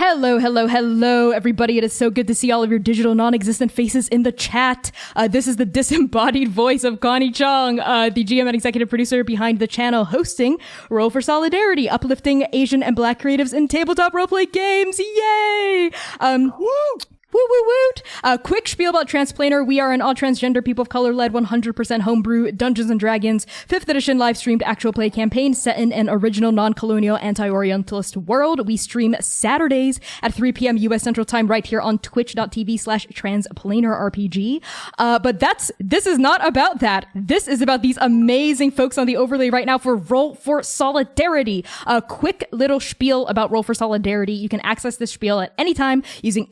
Hello, hello, hello, everybody. It is so good to see all of your digital non-existent faces in the chat. This is the disembodied voice of Connie Chong, the GM and executive producer behind the channel, hosting Roll for Solidarity, uplifting Asian and Black creatives in tabletop roleplay games. Yay! Woo! Woo woo woo! Quick spiel about Transplaner. We are an all transgender, people of color led 100% homebrew Dungeons and Dragons 5th edition live streamed actual play campaign set in an original non-colonial anti-Orientalist world. We stream Saturdays at 3 p.m. US Central Time right here on twitch.tv/transplanerrpg. But this is not about that. This is about these amazing folks on the overlay right now for Roll for Solidarity. A quick little spiel about Roll for Solidarity. You can access this spiel at any time using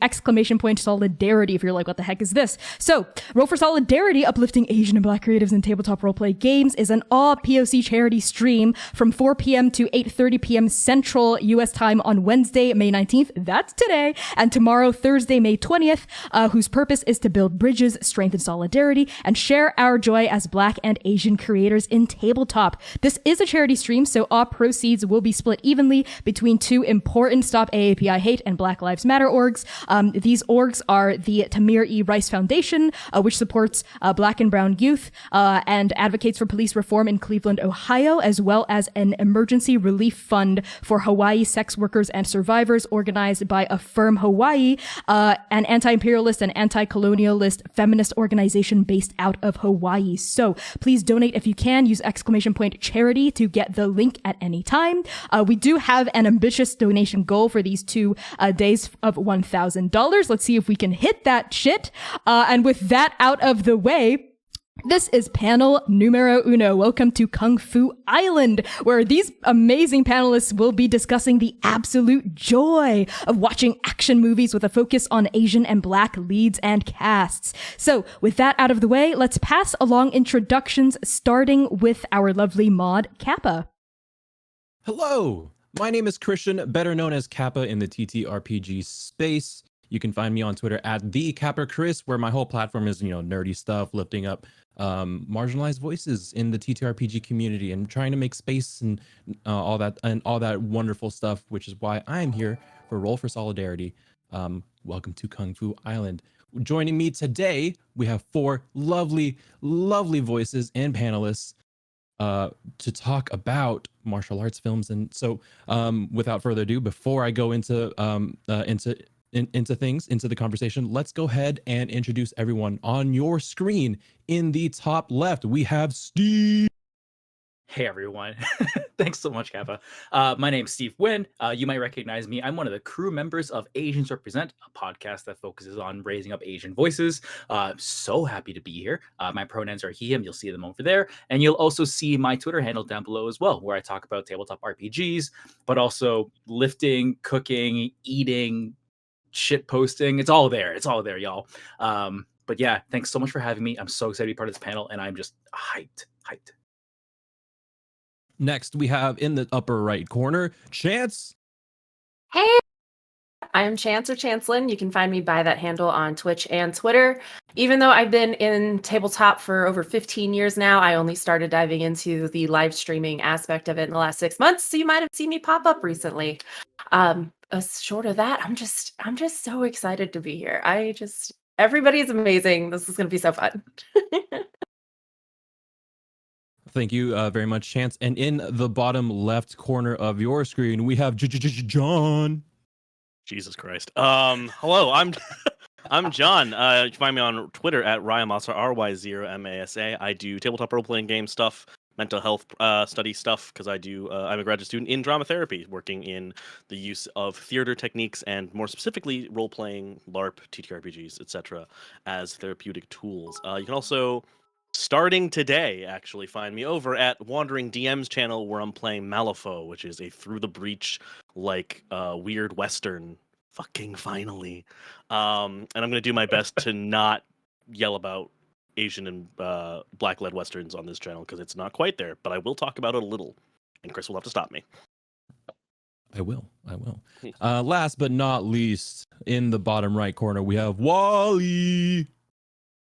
!solidarity if you're like, what the heck is this? So, Roll for Solidarity, uplifting Asian and Black creatives in tabletop roleplay games, is an all POC charity stream from 4 p.m. to 8:30 p.m. Central US time on Wednesday, May 19th. That's today. And tomorrow, Thursday, May 20th, whose purpose is to build bridges, strengthen solidarity, and share our joy as Black and Asian creators in tabletop. This is a charity stream, so all proceeds will be split evenly between two important Stop AAPI Hate and Black Lives Matter orgs. These orgs are the Tamir E. Rice Foundation, which supports Black and Brown youth and advocates for police reform in Cleveland, Ohio, as well as an emergency relief fund for Hawaii sex workers and survivors organized by Affirm Hawaii, an anti-imperialist and anti-colonialist feminist organization based out of Hawaii. So please donate if you can. Use !charity to get the link at any time. We do have an ambitious donation goal for these 2 days of $1,000. Let's see if we can hit that shit. And with that out of the way, this is panel numero uno. Welcome to Kung Fu Island, where these amazing panelists will be discussing the absolute joy of watching action movies with a focus on Asian and Black leads and casts. So with that out of the way, let's pass along introductions, starting with our lovely mod, Kappa. Hello, my name is Christian, better known as Kappa in the TTRPG space. You can find me on Twitter at @TheKappaChris, where my whole platform is, nerdy stuff, lifting up marginalized voices in the TTRPG community and trying to make space and all that wonderful stuff, which is why I'm here for Roll for Solidarity. Welcome to Kung Fu Island. Joining me today, we have 4 lovely, lovely voices and panelists to talk about martial arts films. And so, without further ado, before I go into the conversation, let's go ahead and introduce everyone. On your screen in the top left, we have Steve. Hey everyone. Thanks so much, Kappa. My name's Steve Nguyen. You might recognize me. I'm one of the crew members of Asians Represent, a podcast that focuses on raising up Asian voices. So happy to be here. My pronouns are he, him. You'll see them over there. And you'll also see my Twitter handle down below as well, where I talk about tabletop RPGs, but also lifting, cooking, eating, shit posting. It's all there, y'all. But yeah, thanks so much for having me. I'm so excited to be part of this panel, and I'm just hyped. Next, we have in the upper right corner, Chance. Hey, I'm Chance or Chancelin. You can find me by that handle on Twitch and Twitter. Even though I've been in tabletop for over 15 years now, I only started diving into the live streaming aspect of it in the last 6 months. So you might have seen me pop up recently. Short of that, I'm just so excited to be here. Everybody's amazing. This is going to be so fun. Thank you very much, Chance. And in the bottom left corner of your screen, we have John. Jesus Christ. Hello, I'm John. You can find me on Twitter at Ryamasa, RY0MASA. I do tabletop role-playing game stuff, mental health study stuff, because I'm a graduate student in drama therapy, working in the use of theater techniques and more specifically role-playing, LARP, TTRPGs, etc. as therapeutic tools. You can also, starting today, actually find me over at Wandering DM's channel, where I'm playing Malifaux, which is a through the breach, weird Western. Fucking finally. And I'm going to do my best to not yell about Asian and Black-led Westerns on this channel, because it's not quite there, but I will talk about it a little, and Chris will have to stop me. I will. Last but not least, in the bottom right corner, we have Wally.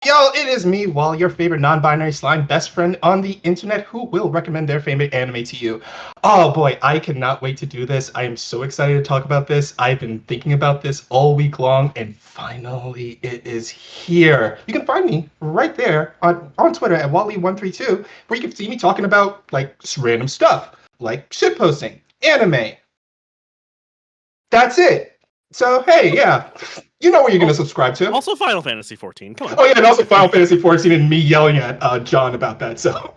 Yo, it is me, Wall, your favorite non-binary slime best friend on the internet who will recommend their favorite anime to you. Oh boy, I cannot wait to do this. I am so excited to talk about this. I've been thinking about this all week long, and finally it is here. You can find me right there on Twitter at Wally132, where you can see me talking about like just random stuff, like shitposting, anime. That's it. So hey, yeah. You know what you're going to subscribe to. Also, Final Fantasy 14. Come on. Oh, yeah, and also Final Fantasy 14 and me yelling at John about that. So,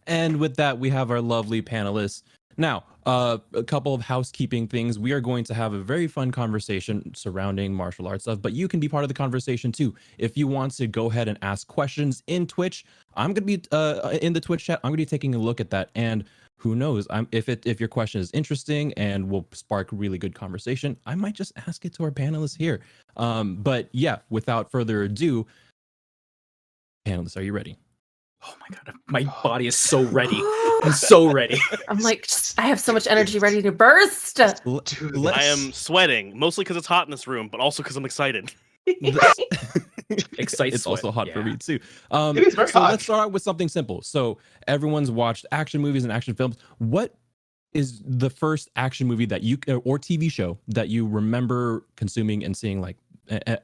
And with that, we have our lovely panelists. Now, a couple of housekeeping things. We are going to have a very fun conversation surrounding martial arts stuff, but you can be part of the conversation too. If you want to go ahead and ask questions in Twitch, I'm going to be in the Twitch chat. I'm going to be taking a look at that. And who knows, if your question is interesting and will spark really good conversation, I might just ask it to our panelists here. But yeah, without further ado, panelists, are you ready? Oh my god, my body is so ready. I'm so ready. I'm like, I have so much energy ready to burst. I am sweating, mostly because it's hot in this room, but also because I'm excited. Excite It's sweat, also hot for yeah. me too. It is very so hot. let's start out with something simple. So everyone's watched action movies and action films. What is the first action movie that you or TV show that you remember consuming and seeing like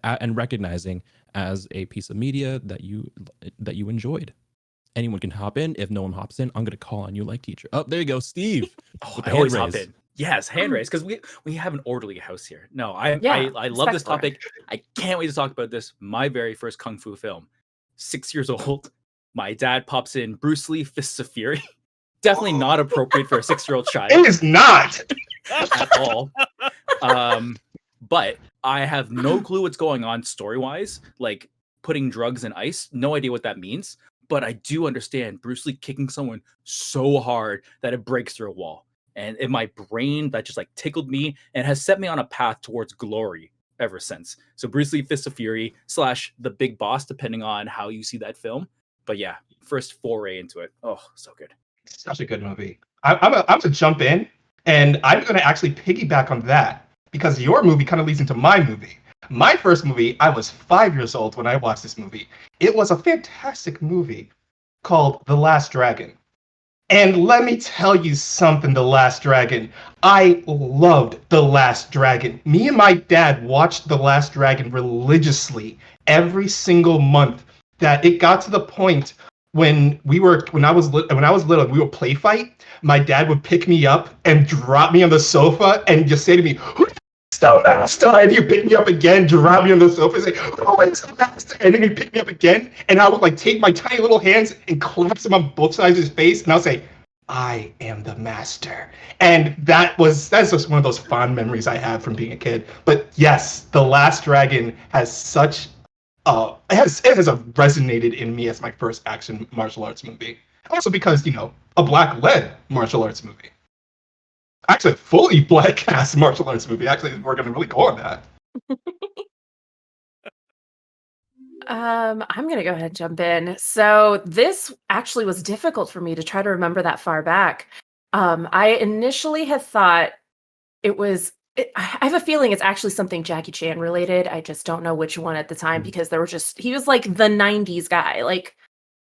and recognizing as a piece of media that you enjoyed? Anyone can hop in. If no one hops in, I'm gonna call on you like teacher. Oh, there you go, Steve. Oh, with the I always hand hop raise. in. Yes, hand raise, because we have an orderly house here. No, I love this respect for it. topic. I can't wait to talk about this. My very first kung fu film. 6 years old. My dad pops in Bruce Lee Fists of Fury. Definitely not appropriate for a 6-year-old child It is not. at all. But I have no clue what's going on story-wise. Like putting drugs in ice, no idea what that means. But I do understand Bruce Lee kicking someone so hard that it breaks through a wall. And in my brain, that just like tickled me and has set me on a path towards glory ever since. So Bruce Lee Fist of Fury / The Big Boss, depending on how you see that film. But yeah, first foray into it. Oh, so good. Such a good movie. I'm going to jump in, and I'm going to actually piggyback on that because your movie kind of leads into my movie. My first movie, I was 5 years old when I watched this movie. It was a fantastic movie called The Last Dragon. And let me tell you something, The Last Dragon. I loved The Last Dragon. Me and my dad watched The Last Dragon religiously every single month. That it got to the point when I was little, we would play fight. My dad would pick me up and drop me on the sofa and just say to me, "Who is the master?" And he'd pick me up again, drop me on the sofa, and say, "Who is the master?" And then he'd pick me up again, and I would like take my tiny little hands and clasp him on both sides of his face, and I'll say, "I am the master." And that's just one of those fond memories I have from being a kid. But yes, The Last Dragon has such it has resonated in me as my first action martial arts movie. Also because, a black-led martial arts movie. Actually, a fully black cast martial arts movie. Actually, we're going to really go on that. I'm gonna go ahead and jump in. So this actually was difficult for me to try to remember that far back. I initially had thought it was. I have a feeling it's actually something Jackie Chan related. I just don't know which one at the time because he was like the '90s guy. Like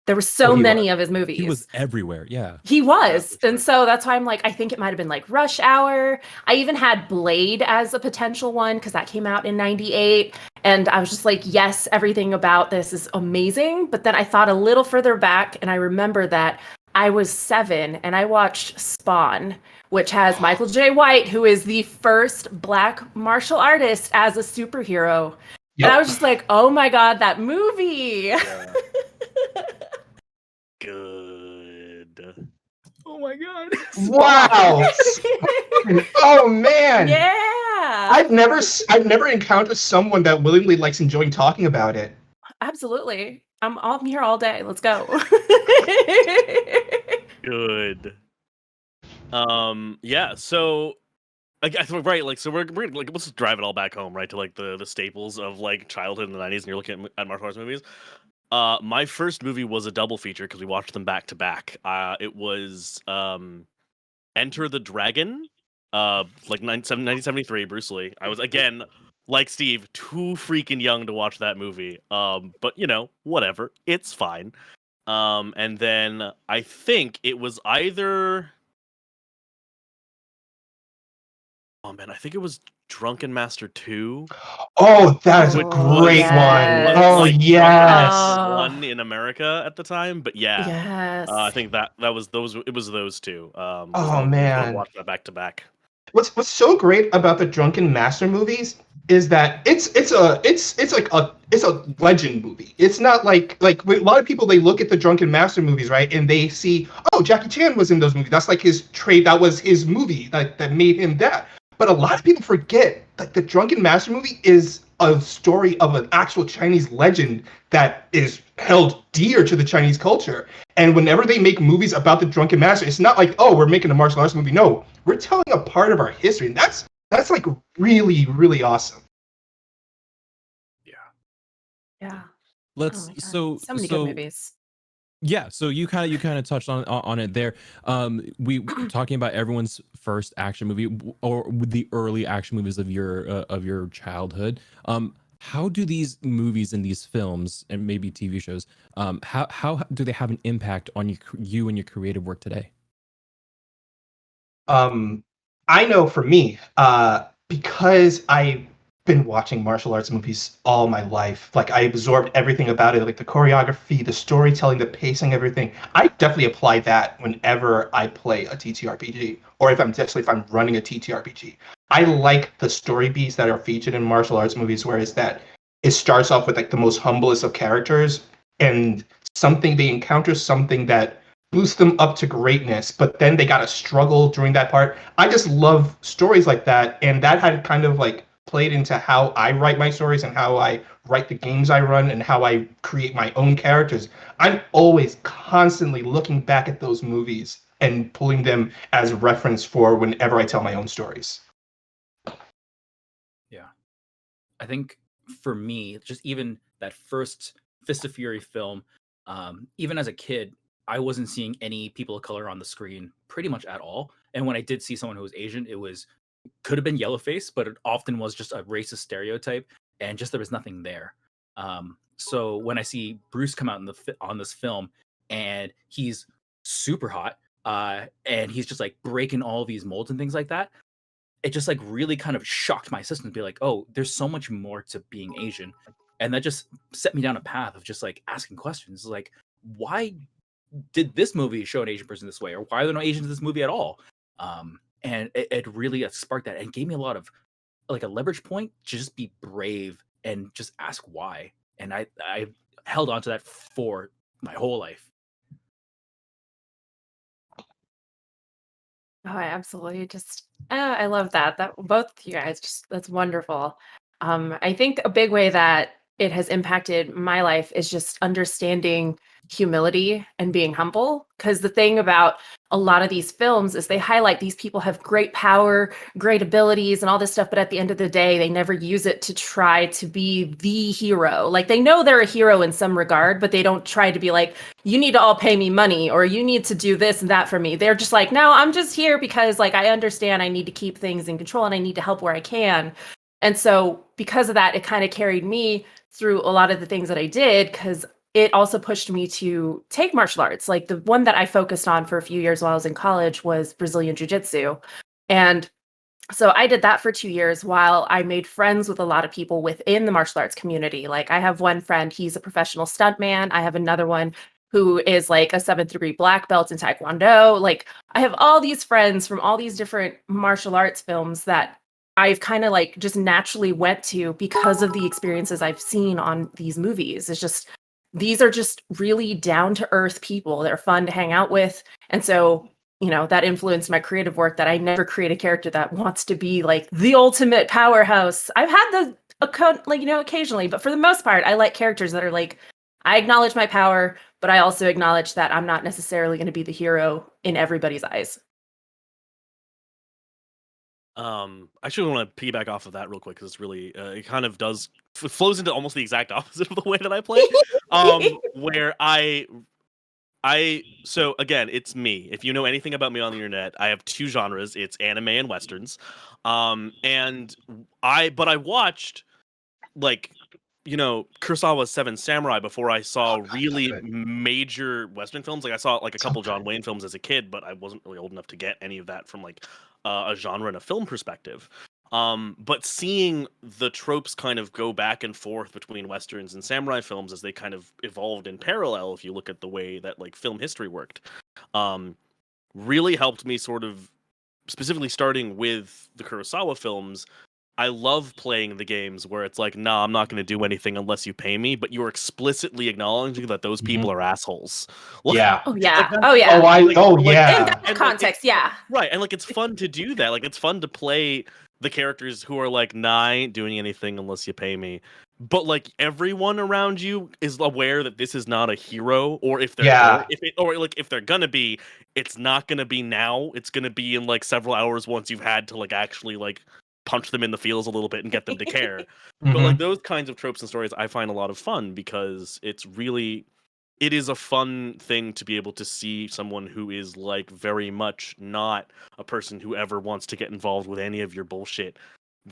there were so many of his movies. He was everywhere. Yeah. He was. Yeah, And so that's why I'm like, I think it might have been like Rush Hour. I even had Blade as a potential one because that came out in '98. And I was just like, yes, everything about this is amazing. But then I thought a little further back and I remember that I was 7 and I watched Spawn, which has Michael J. White, who is the first Black martial artist as a superhero. Yep. And I was just like, oh my God, that movie. Yeah. Good. Oh my god. Wow! Oh man! Yeah. I've never encountered someone that willingly likes enjoying talking about it. Absolutely. I'm here all day. Let's go. Good. Yeah, so I think right, like so we're like let's just drive it all back home, right, to like the staples of like childhood in the 90s and you're looking at martial arts movies. My first movie was a double feature because we watched them back to back. It was Enter the Dragon, like 1973, Bruce Lee. I was again like Steve, too freaking young to watch that movie. But you know, whatever, it's fine. And then I think it was either, oh man, I think it was Drunken Master 2. Oh, that is a Which great was one. yes. Oh, like Drunken yes. Master Oh. 1 in America at the time. But yeah, Yes. I think that was those. It was those two. Oh, I man. watched that back to back. What's so great about the Drunken Master movies is that it's a legend movie. It's not like a lot of people, they look at the Drunken Master movies, right, and they see, oh, Jackie Chan was in those movies. That's like his trade. That was his movie that made him that. But a lot of people forget that the Drunken Master movie is a story of an actual Chinese legend that is held dear to the Chinese culture. And whenever they make movies about the Drunken Master, it's not like, oh, we're making a martial arts movie. No, we're telling a part of our history. And that's like really, really awesome. Yeah. Let's Oh my God. so many good movies. Yeah, so you kind of touched on it there. We talking about everyone's first action movie or the early action movies of your childhood. How do these movies and these films and maybe TV shows, how do they have an impact on you and your creative work today? I know for me, because I've been watching martial arts movies all my life, like I absorbed everything about it, like the choreography, the storytelling, the pacing, everything. I definitely apply that whenever I play a TTRPG, or if I'm running a TTRPG. I like the story beats that are featured in martial arts movies, whereas that it starts off with like the most humblest of characters and something they encounter, something that boost them up to greatness, but then they gotta struggle during that part. I just love stories like that, and that had kind of like played into how I write my stories and how I write the games I run and how I create my own characters. I'm always constantly looking back at those movies and pulling them as reference for whenever I tell my own stories. Yeah. I think for me, just even that first Fist of Fury film, even as a kid, I wasn't seeing any people of color on the screen pretty much at all. And when I did see someone who was Asian, could have been yellowface, but it often was just a racist stereotype, and just there was nothing there. So when I see Bruce come out on this film, and he's super hot, and he's just like breaking all these molds and things like that, it just like really kind of shocked my system to be like, oh, there's so much more to being Asian. And that just set me down a path of just like asking questions like, why did this movie show an Asian person this way? Or why are there no Asians in this movie at all? And it really sparked that and gave me a lot of like a leverage point to just be brave and just ask why. And I held on to that for my whole life. Oh, I absolutely just I love that. That both of you guys just that's wonderful. I think a big way that it has impacted my life is just understanding humility and being humble. Because the thing about a lot of these films is they highlight these people have great power, great abilities, and all this stuff. But at the end of the day, they never use it to try to be the hero. Like they know they're a hero in some regard, but they don't try to be like, you need to all pay me money or you need to do this and that for me. They're just like, no, I'm just here because like I understand I need to keep things in control and I need to help where I can. And so because of that, it kind of carried me through a lot of the things that I did because it also pushed me to take martial arts. Like the one that I focused on for a few years while I was in college was Brazilian Jiu-Jitsu. And so I did that for 2 years while I made friends with a lot of people within the martial arts community. Like I have one friend, he's a professional stuntman. I have another one who is like a 7th degree black belt in Taekwondo. Like I have all these friends from all these different martial arts films that I've kind of like just naturally went to because of the experiences I've seen on these movies. It's just, these are just really down to earth people. They're fun to hang out with. And so, you know, that influenced my creative work that I never create a character that wants to be like the ultimate powerhouse. I've had like, you know, occasionally, but for the most part, I like characters that are like, I acknowledge my power, but I also acknowledge that I'm not necessarily going to be the hero in everybody's eyes. I actually want to piggyback off of that real quick because it's really it kind of does flows into almost the exact opposite of the way that I play. Where I So again, it's me. If you know anything about me on the internet, I have two genres. It's anime and westerns. And I watched like Kurosawa's Seven Samurai before I saw Oh, God, really that's good. major Western films. Like I saw like a So couple John good. Wayne films as a kid, but I wasn't really old enough to get any of that from like a genre and a film perspective. But seeing the tropes kind of go back and forth between Westerns and samurai films as they kind of evolved in parallel, if you look at the way that like film history worked, um, really helped me sort of specifically starting with the Kurosawa films. I love playing the games where it's like, nah, I'm not going to do anything unless you pay me, but you're explicitly acknowledging that those people are assholes. Yeah. Oh Like yeah. that's Oh yeah. In Yeah. that context, yeah. right, and like it's fun to do that. Like it's fun to play the characters who are like, nah, I ain't doing anything unless you pay me. But like everyone around you is aware that this is not a hero, or if they're Yeah. if they're gonna be, it's not gonna be now. It's gonna be in like several hours once you've had to like actually like punch them in the feels a little bit and get them to care. But like Mhm. those kinds of tropes and stories I find a lot of fun because it is a fun thing to be able to see someone who is like very much not a person who ever wants to get involved with any of your bullshit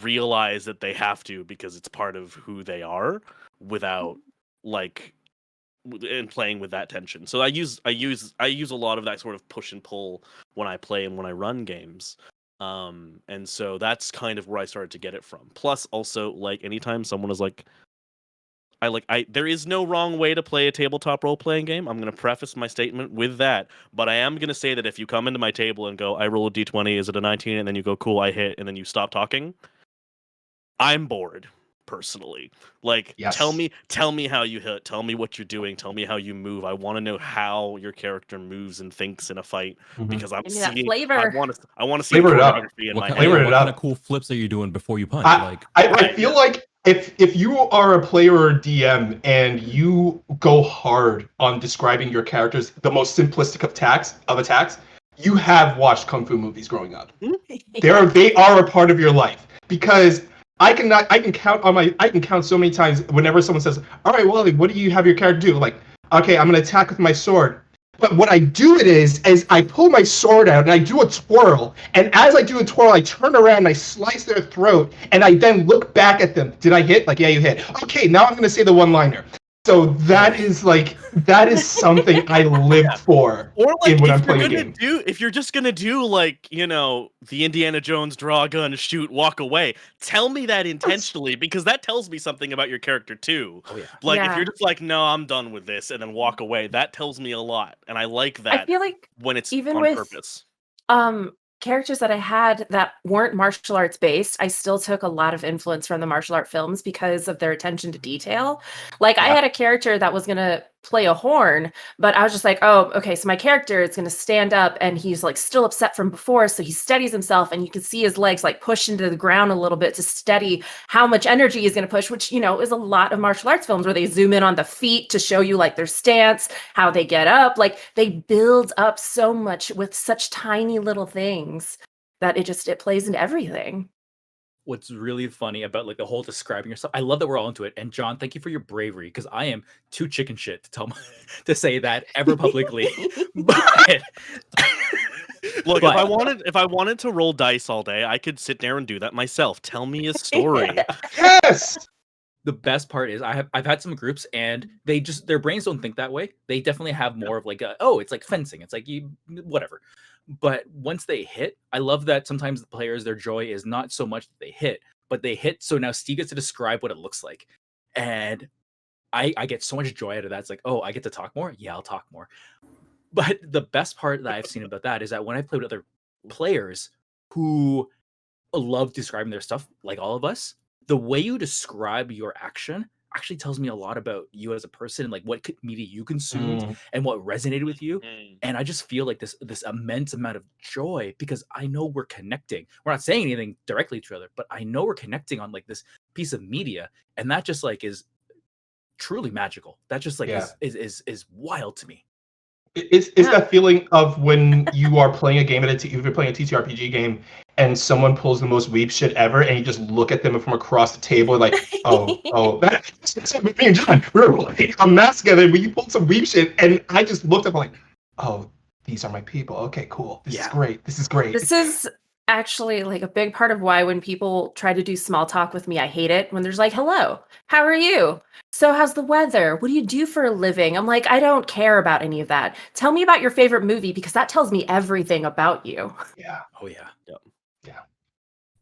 realize that they have to because it's part of who they are without like and playing with that tension. So I use a lot of that sort of push and pull when I play and when I run games. And so that's kind of where I started to get it from. Plus also like anytime someone is like there is no wrong way to play a tabletop role playing game. I'm going to preface my statement with that, but I am going to say that if you come into my table and go, I roll a d20, is it a 19? And then you go, cool, I hit, and then you stop talking, I'm bored personally. Like, tell Yes. me how you hit, tell me what you're doing, tell me how you move. I want to know how your character moves and thinks in a fight Mhm. because Give me that flavor. I want to see the Flavor it up. choreography in What my kind, head. Flavor yeah, it what kind of up. cool flips are you doing before you punch? I, Like, I Right. feel like if you are a player or a DM and you go hard on describing your characters, the most simplistic of attacks, you have watched kung fu movies growing up. They are a part of your life because I can count so many times whenever someone says, "All right, Wally, what do you have your character do?" Like, okay, I'm gonna attack with my sword. But what I do it is I pull my sword out and I do a twirl. And as I do a twirl, I turn around and I slice their throat. And I then look back at them. Did I hit? Like, yeah, you hit. Okay, now I'm gonna say the one-liner. So that is something I live for Or in like when I'm playing a game. if you're just gonna do like, the Indiana Jones draw a gun, shoot, walk away, tell me that intentionally because that tells me something about your character too. Oh yeah. Like if Yeah. you're just like, no, I'm done with this and then walk away, that tells me a lot. And I like I that feel like when it's even on with purpose. characters that I had that weren't martial arts based, I still took a lot of influence from the martial art films because of their attention to detail. Like I Yeah. had a character that was gonna play a horn, but I was just like, oh, okay, so my character is gonna stand up and he's like still upset from before, so he steadies himself and you can see his legs like push into the ground a little bit to steady how much energy he's gonna push, which is a lot of martial arts films where they zoom in on the feet to show you like their stance, how they get up. Like they build up so much with such tiny little things that it plays into everything. What's really funny about like the whole describing yourself, I love that we're all into it. And John, thank you for your bravery because I am too chicken shit to to say that ever publicly. But Look, But- if I wanted to roll dice all day, I could sit there and do that myself. Tell me a story. Yes. the best part is I've had some groups and they just their brains don't think that way. They definitely have more of like it's like fencing. It's like you whatever. But once they hit, I love that sometimes the players their joy is not so much that they hit, but they hit. So now Steve gets to describe what it looks like. And I get so much joy out of that. It's like, oh, I get to talk more? Yeah, I'll talk more. But the best part that I've seen about that is that when I play with other players who love describing their stuff like all of us, the way you describe your action actually tells me a lot about you as a person and like what media you consumed and what resonated with you. And I just feel like this immense amount of joy because I know we're connecting. We're not saying anything directly to each other, but I know we're connecting on like this piece of media, and that just like is truly magical. That just like Yeah. is wild to me. It's that feeling of when you are playing a game if you're playing a TTRPG game and someone pulls the most weeb shit ever, and you just look at them from across the table like, that's me and John. We're playing a mask together when you pulled some weeb shit, and I just looked up like, oh, these are my people. Okay, cool. This is great. This is great. This is actually like a big part of why when people try to do small talk with me, I hate it. When there's like, hello, how are you? So how's the weather? What do you do for a living? I'm like, I don't care about any of that. Tell me about your favorite movie because that tells me everything about you. Yeah. Oh yeah. Yeah.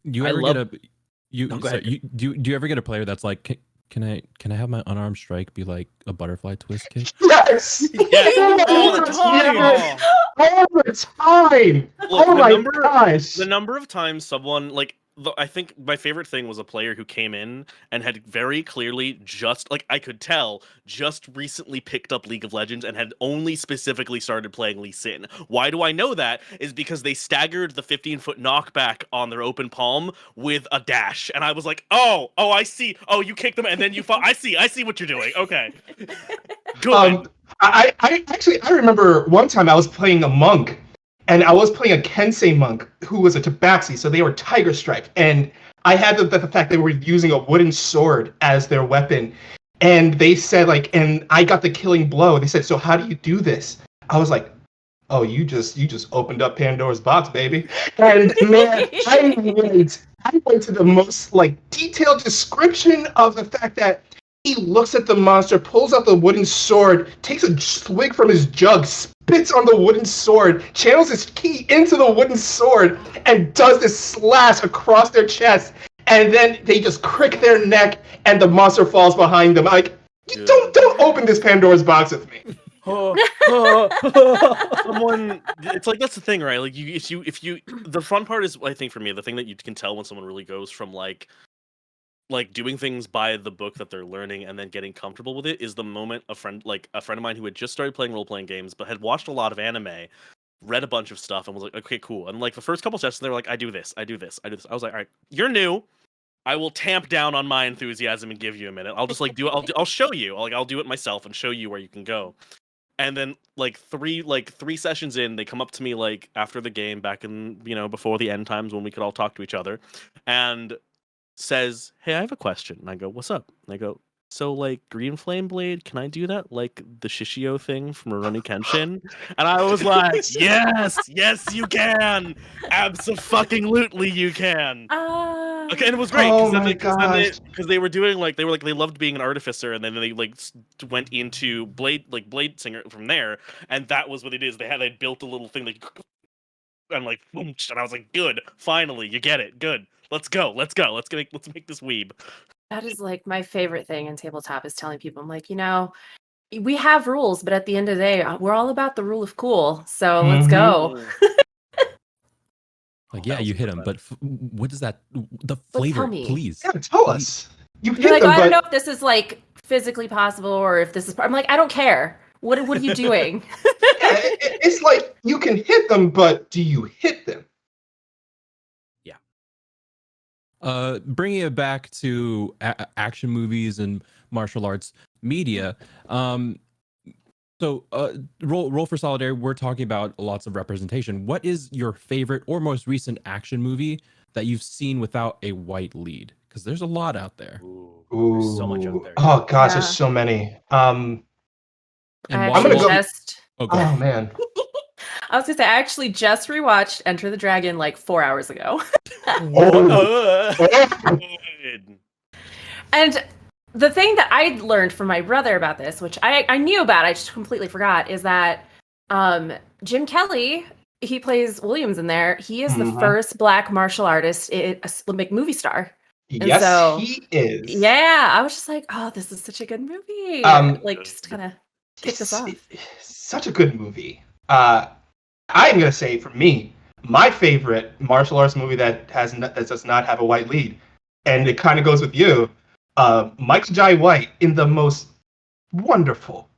Do you ever do you ever get a player that's like, can I have my unarmed strike be like a butterfly twist kick? Yes. All the time. All the time. Look, Oh my gosh. The number of times someone I think my favorite thing was a player who came in and had very clearly I could tell just recently picked up League of Legends and had only specifically started playing Lee Sin. Why do I know that? Is because they staggered the 15-foot knockback on their open palm with a dash, and I was like, oh, I see. Oh, you kicked them and then you fall. I see what you're doing. Okay, good. I remember one time I was playing a monk. And I was playing a Kensei monk who was a tabaxi, so they were tiger striped. And I had the fact they were using a wooden sword as their weapon. And they said, and I got the killing blow. They said, so how do you do this? I was like, oh, you just opened up Pandora's box, baby. And man, I went to the most detailed description of the fact that he looks at the monster, pulls out the wooden sword, takes a swig from his jug, spits on the wooden sword, channels his ki into the wooden sword, and does this slash across their chest. And then they just crick their neck, and the monster falls behind them. Like, don't open this Pandora's box with me. Someone, it's like that's the thing, right? Like if you the fun part is, I think for me, the thing that you can tell when someone really goes from like doing things by the book that they're learning and then getting comfortable with it is the moment a friend of mine who had just started playing role-playing games but had watched a lot of anime, read a bunch of stuff, and was like, okay, cool. And like the first couple sessions, they were like, I do this. I was like, all right, you're new. I will tamp down on my enthusiasm and give you a minute. I'll just I'll show you. I'll do it myself and show you where you can go. And then three sessions in, they come up to me after the game, back in before the end times when we could all talk to each other, and says, hey, I have a question. And I go, what's up? And I go, so Green Flame Blade, can I do that the Shishio thing from Rurouni Kenshin? And I was like, yes you can, abso-fucking-lutely you can. Okay, and it was great because they were doing they loved being an artificer, and then they went into Blade Singer from there, and that was what it is. They built a little thing and I was like, good, finally you get it, good. Let's go. Let's make this weeb. That is my favorite thing in tabletop is telling people, I'm like, we have rules, but at the end of the day, we're all about the rule of cool. So let's go. Yeah, you hit him, but what is that? The flavor, tell me. Please. Yeah, tell us. You're like, I don't know if this is physically possible or if this is. I'm like, I don't care. What are you doing? It's like you can hit them, but do you hit them? Bringing it back to action movies and martial arts media. So roll for solidarity. We're talking about lots of representation. What is your favorite or most recent action movie that you've seen without a white lead? Because there's a lot out there. Ooh. There's so much out there. Oh gosh, there's so many. I'm gonna go. Oh man. I was gonna say, I actually just rewatched Enter the Dragon 4 hours ago. And the thing that I learned from my brother about this, which I knew about, I just completely forgot, is that Jim Kelly, he plays Williams in there. He is the first Black martial artist, Olympic movie star. Yes, so, he is. Yeah, I was just like, oh, this is such a good movie. Just kind of kick this off. Such a good movie. I'm gonna say, for me, my favorite martial arts movie that does not have a white lead, and it kind of goes with you, Michael Jai White in the most wonderful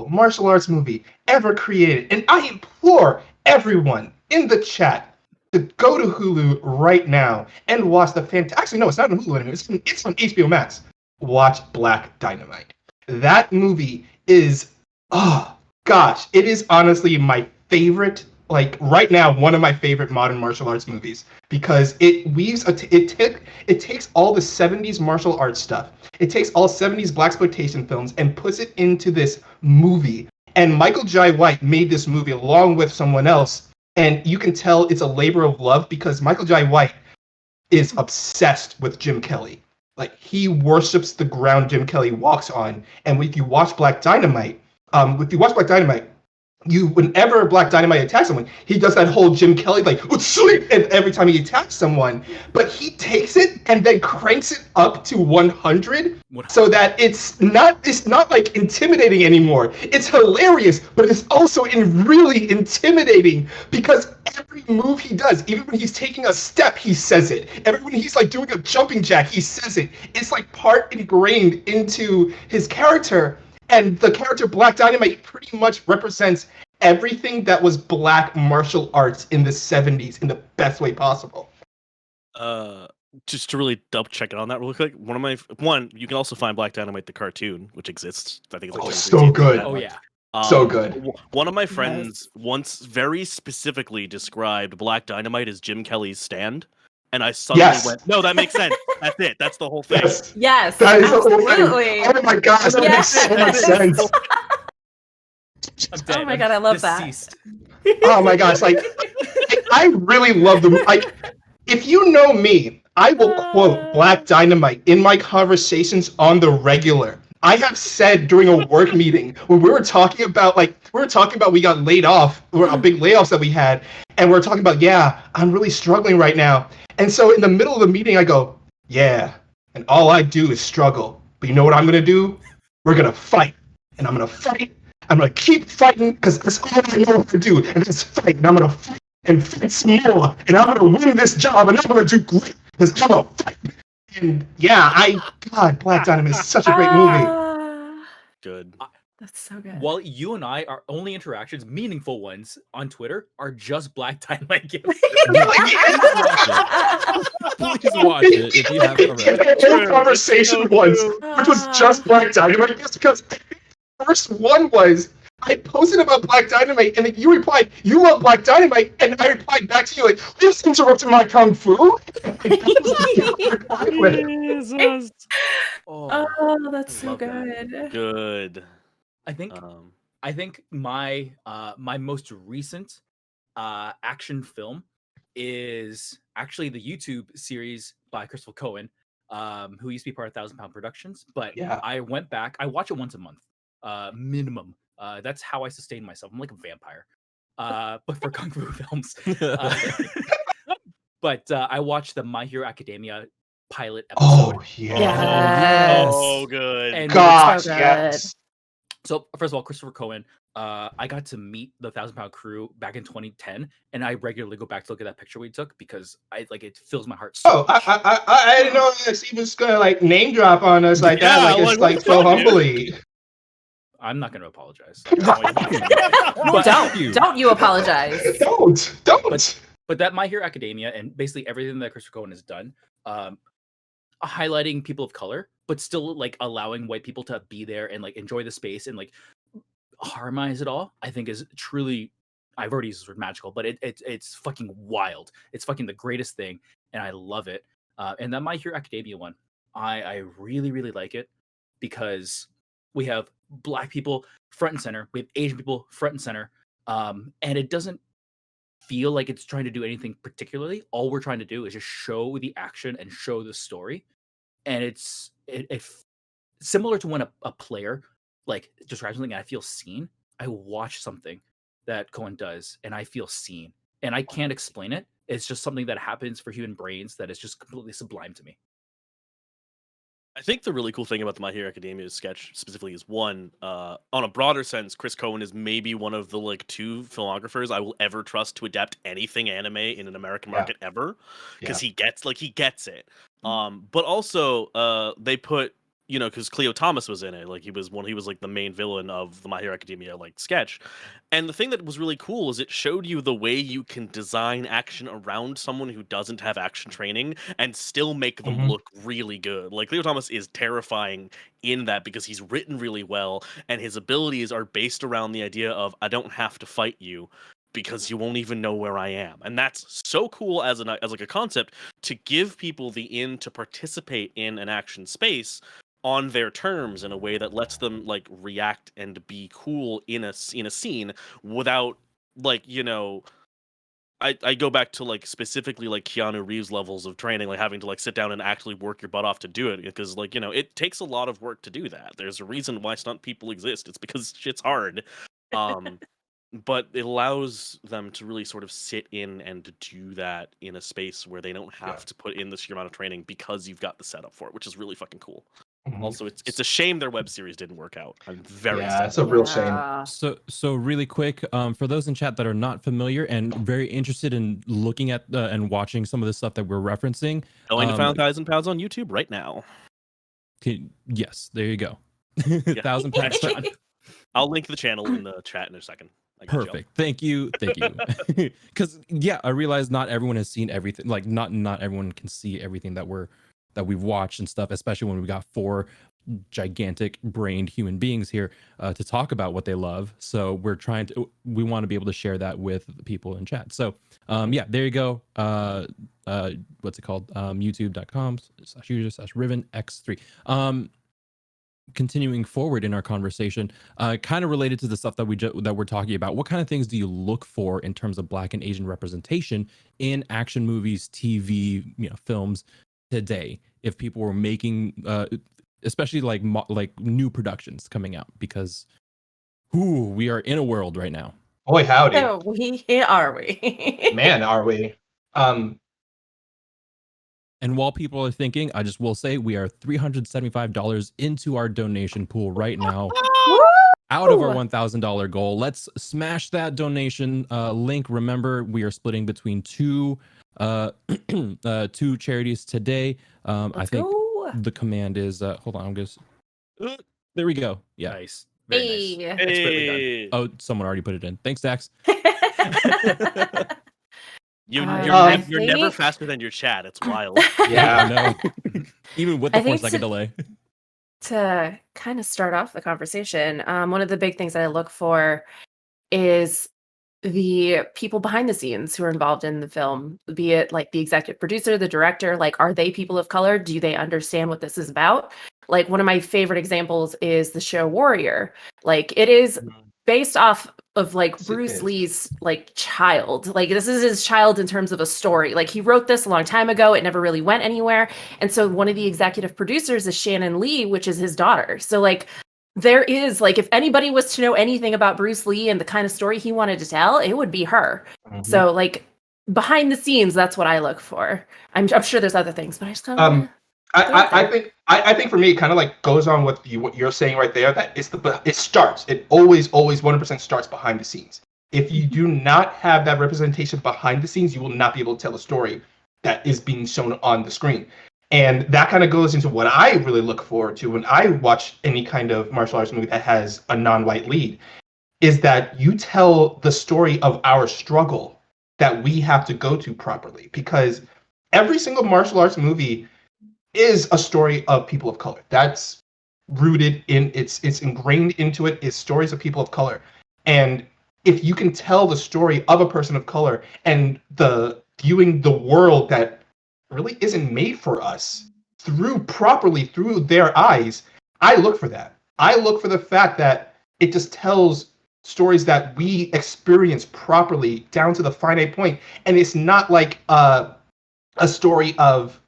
martial arts movie ever created. And I implore everyone in the chat to go to Hulu right now and watch actually, no, it's not on Hulu anymore. It's on HBO Max. Watch Black Dynamite. That movie is, Gosh, it is honestly my favorite, like right now, one of my favorite modern martial arts movies because it weaves, it takes all the 70s martial arts stuff, it takes all 70s blaxploitation films and puts it into this movie. And Michael Jai White made this movie along with someone else, and you can tell it's a labor of love because Michael Jai White is obsessed with Jim Kelly. Like he worships the ground Jim Kelly walks on. And if you watch Black Dynamite, whenever Black Dynamite attacks someone, he does that whole Jim Kelly like sleep, and every time he attacks someone, but he takes it and then cranks it up to 100 so that it's not like intimidating anymore. It's hilarious, but it's also really intimidating because every move he does, even when he's taking a step, he says it. Every when he's like doing a jumping jack, he says it. It's like part ingrained into his character. And the character Black Dynamite pretty much represents everything that was black martial arts in the 70s in the best way possible. Just to really double check it on that real quick, you can also find Black Dynamite the cartoon, which exists. I think it's like so good. Oh yeah. So good. One of my friends once very specifically described Black Dynamite as Jim Kelly's stand. And I suddenly went, no, that makes sense. That's it. That's the whole thing. Yes, that is absolutely. Oh my gosh, that makes so much sense. Oh my god, I love that. Oh my gosh, like I really love the like. If you know me, I will quote Black Dynamite in my conversations on the regular. I have said during a work meeting when we were talking about we got laid off, big layoffs that we had, and we're talking about I'm really struggling right now. And so in the middle of the meeting, I go, and all I do is struggle. But you know what I'm gonna do? We're gonna fight, and I'm gonna fight. I'm gonna keep fighting because that's all I know how to do, and just fight. And I'm gonna fight and fight some more, and I'm gonna win this job, and I'm gonna do great because I'm gonna fight. And Black Dynamite is such a great movie. Good. That's so good. While you and I, our only interactions, meaningful ones on Twitter, are just Black Dynamite gifts. Please watch it if you haven't already. The whole conversation once, which was just Black Dynamite, just because the first one was I posted about Black Dynamite, and then you replied, "You love Black Dynamite," and I replied back to you like, "This interrupted my kung fu." Jesus. Oh, that's so good. Good. I think my my most recent action film is actually the YouTube series by Crystal Cohen, who used to be part of 1,000 Pound Productions. But I went back. I watch it once a month, minimum. That's how I sustain myself. I'm like a vampire, but for kung fu films. But I watched the My Hero Academia pilot episode. Oh yeah. Oh good. And Gosh, so good. yes. So first of all, Christopher Cohen, I got to meet the 1,000 Pound crew back in 2010, and I regularly go back to look at that picture we took because it fills my heart. So much. I didn't know he was gonna like name drop on us like that, like it's like so humbly. I'm not going to apologize. Don't you apologize? Don't. But that My Hero Academia and basically everything that Christopher Cohen has done, highlighting people of color, but still like allowing white people to be there and like enjoy the space and like harmonize it all, I think is truly, I've already used this word magical, but it's fucking wild. It's fucking the greatest thing, and I love it. And that My Hero Academia one, I really, really like it because we have Black people front and center, we have Asian people front and center, and it doesn't feel like it's trying to do anything particularly. All we're trying to do is just show the action and show the story, and it's similar to when a player like describes something and I feel seen. I watch something that Cohen does and I feel seen, and I can't explain it. It's just something that happens for human brains that is just completely sublime to me. I think the really cool thing about the My Hero Academia sketch specifically is one, on a broader sense, Chris Cohen is maybe one of the like 2 filmographers I will ever trust to adapt anything anime in an American market ever, because he gets it. But also, they put you know, because Cleo Thomas was in it. Like he was like the main villain of the My Hero Academia like sketch. And the thing that was really cool is it showed you the way you can design action around someone who doesn't have action training and still make them look really good. Like Cleo Thomas is terrifying in that because he's written really well and his abilities are based around the idea of I don't have to fight you because you won't even know where I am. And that's so cool as like a concept to give people the in to participate in an action space on their terms in a way that lets them like react and be cool in a scene without like, you know, I go back to like specifically like Keanu Reeves levels of training, like having to like sit down and actually work your butt off to do it because like, you know, it takes a lot of work to do that. There's a reason why stunt people exist. It's because shit's hard. But it allows them to really sort of sit in and do that in a space where they don't have to put in the sheer amount of training because you've got the setup for it, which is really fucking cool. Also, it's a shame their web series didn't work out. I'm very sad. It's a real shame. So really quick, for those in chat that are not familiar and very interested in looking at and watching some of the stuff that we're referencing, going to 1,000 pounds on YouTube right now. Yes, there you go. 1,000 pounds. I'll link the channel in the chat in a second. Perfect. Thank you. Because I realize not everyone has seen everything. Like not everyone can see everything that we've watched and stuff. Especially when we got 4 gigantic brained human beings here to talk about what they love. So we want to be able to share that with the people in chat. So there you go. What's it called? YouTube.com/user/Riven-X3. Continuing forward in our conversation, kind of related to the stuff that we're talking about, what kind of things do you look for in terms of Black and Asian representation in action movies, TV, films today? If people were making, especially like new productions coming out, because we are in a world right now. Boy, howdy! Oh, are we? Man, are we? And while people are thinking, I just will say we are $375 into our donation pool right now, out of our $1,000 goal. Let's smash that donation link. Remember, we are splitting between two charities today. I think the command is hold on. I'm just there we go. Yeah, nice. Very nice. Hey. Oh, someone already put it in. Thanks, Dax. You're never faster than your chat. It's wild. Yeah, I know. Even with the 4-second delay. To kind of start off the conversation, one of the big things that I look for is the people behind the scenes who are involved in the film, be it like the executive producer, the director, like, are they people of color? Do they understand what this is about? Like, one of my favorite examples is the show Warrior. Like, it is based off of like Bruce Lee's like child. Like, this is his child in terms of a story. Like, he wrote this a long time ago. It never really went anywhere. And so one of the executive producers is Shannon Lee, which is his daughter. So like, there is like, if anybody was to know anything about Bruce Lee and the kind of story he wanted to tell, it would be her. So like, behind the scenes, that's what I look for. I'm sure there's other things, but I just kind of I think for me, it kind of like goes on with what you're saying right there. That it always 100% starts behind the scenes. If you do not have that representation behind the scenes, you will not be able to tell a story that is being shown on the screen. And that kind of goes into what I really look forward to when I watch any kind of martial arts movie that has a non-white lead, is that you tell the story of our struggle that we have to go to properly. Because every single martial arts movie is a story of people of color. That's rooted in, it's ingrained into it, is stories of people of color. And if you can tell the story of a person of color and viewing the world that really isn't made for us through their eyes, I look for that. I look for the fact that it just tells stories that we experience properly down to the finite point. And it's not like a story of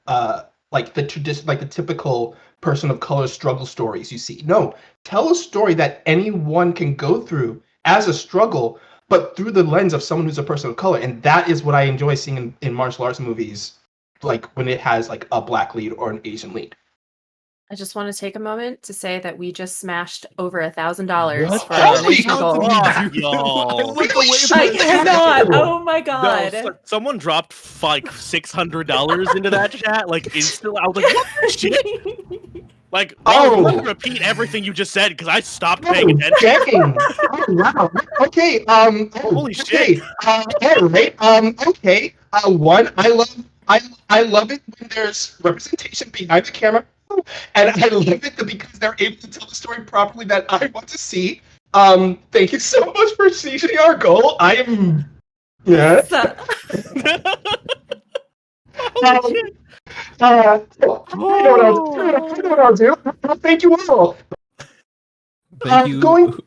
like the tradition, like the typical person of color struggle stories you see. No, tell a story that anyone can go through as a struggle, but through the lens of someone who's a person of color. And that is what I enjoy seeing in martial arts movies, like when it has like a Black lead or an Asian lead. I just want to take a moment to say that we just smashed over $1,000 for Holy our donation goal. I cannot. Oh my god! No, someone dropped like $600 into that chat, like instantly. I was like, "What the shit?" Like, Oh. let me repeat everything you just said because I stopped Oh, paying attention. dang. Oh, wow. Okay. Holy okay. shit. All right. Okay. One, I love it when there's representation behind the camera, and I love it because they're able to tell the story properly that I want to see. Thank you so much for seizing our goal. I am. Yeah. Holy shit. I know what I'll do. Thank you all. Thank you, Going.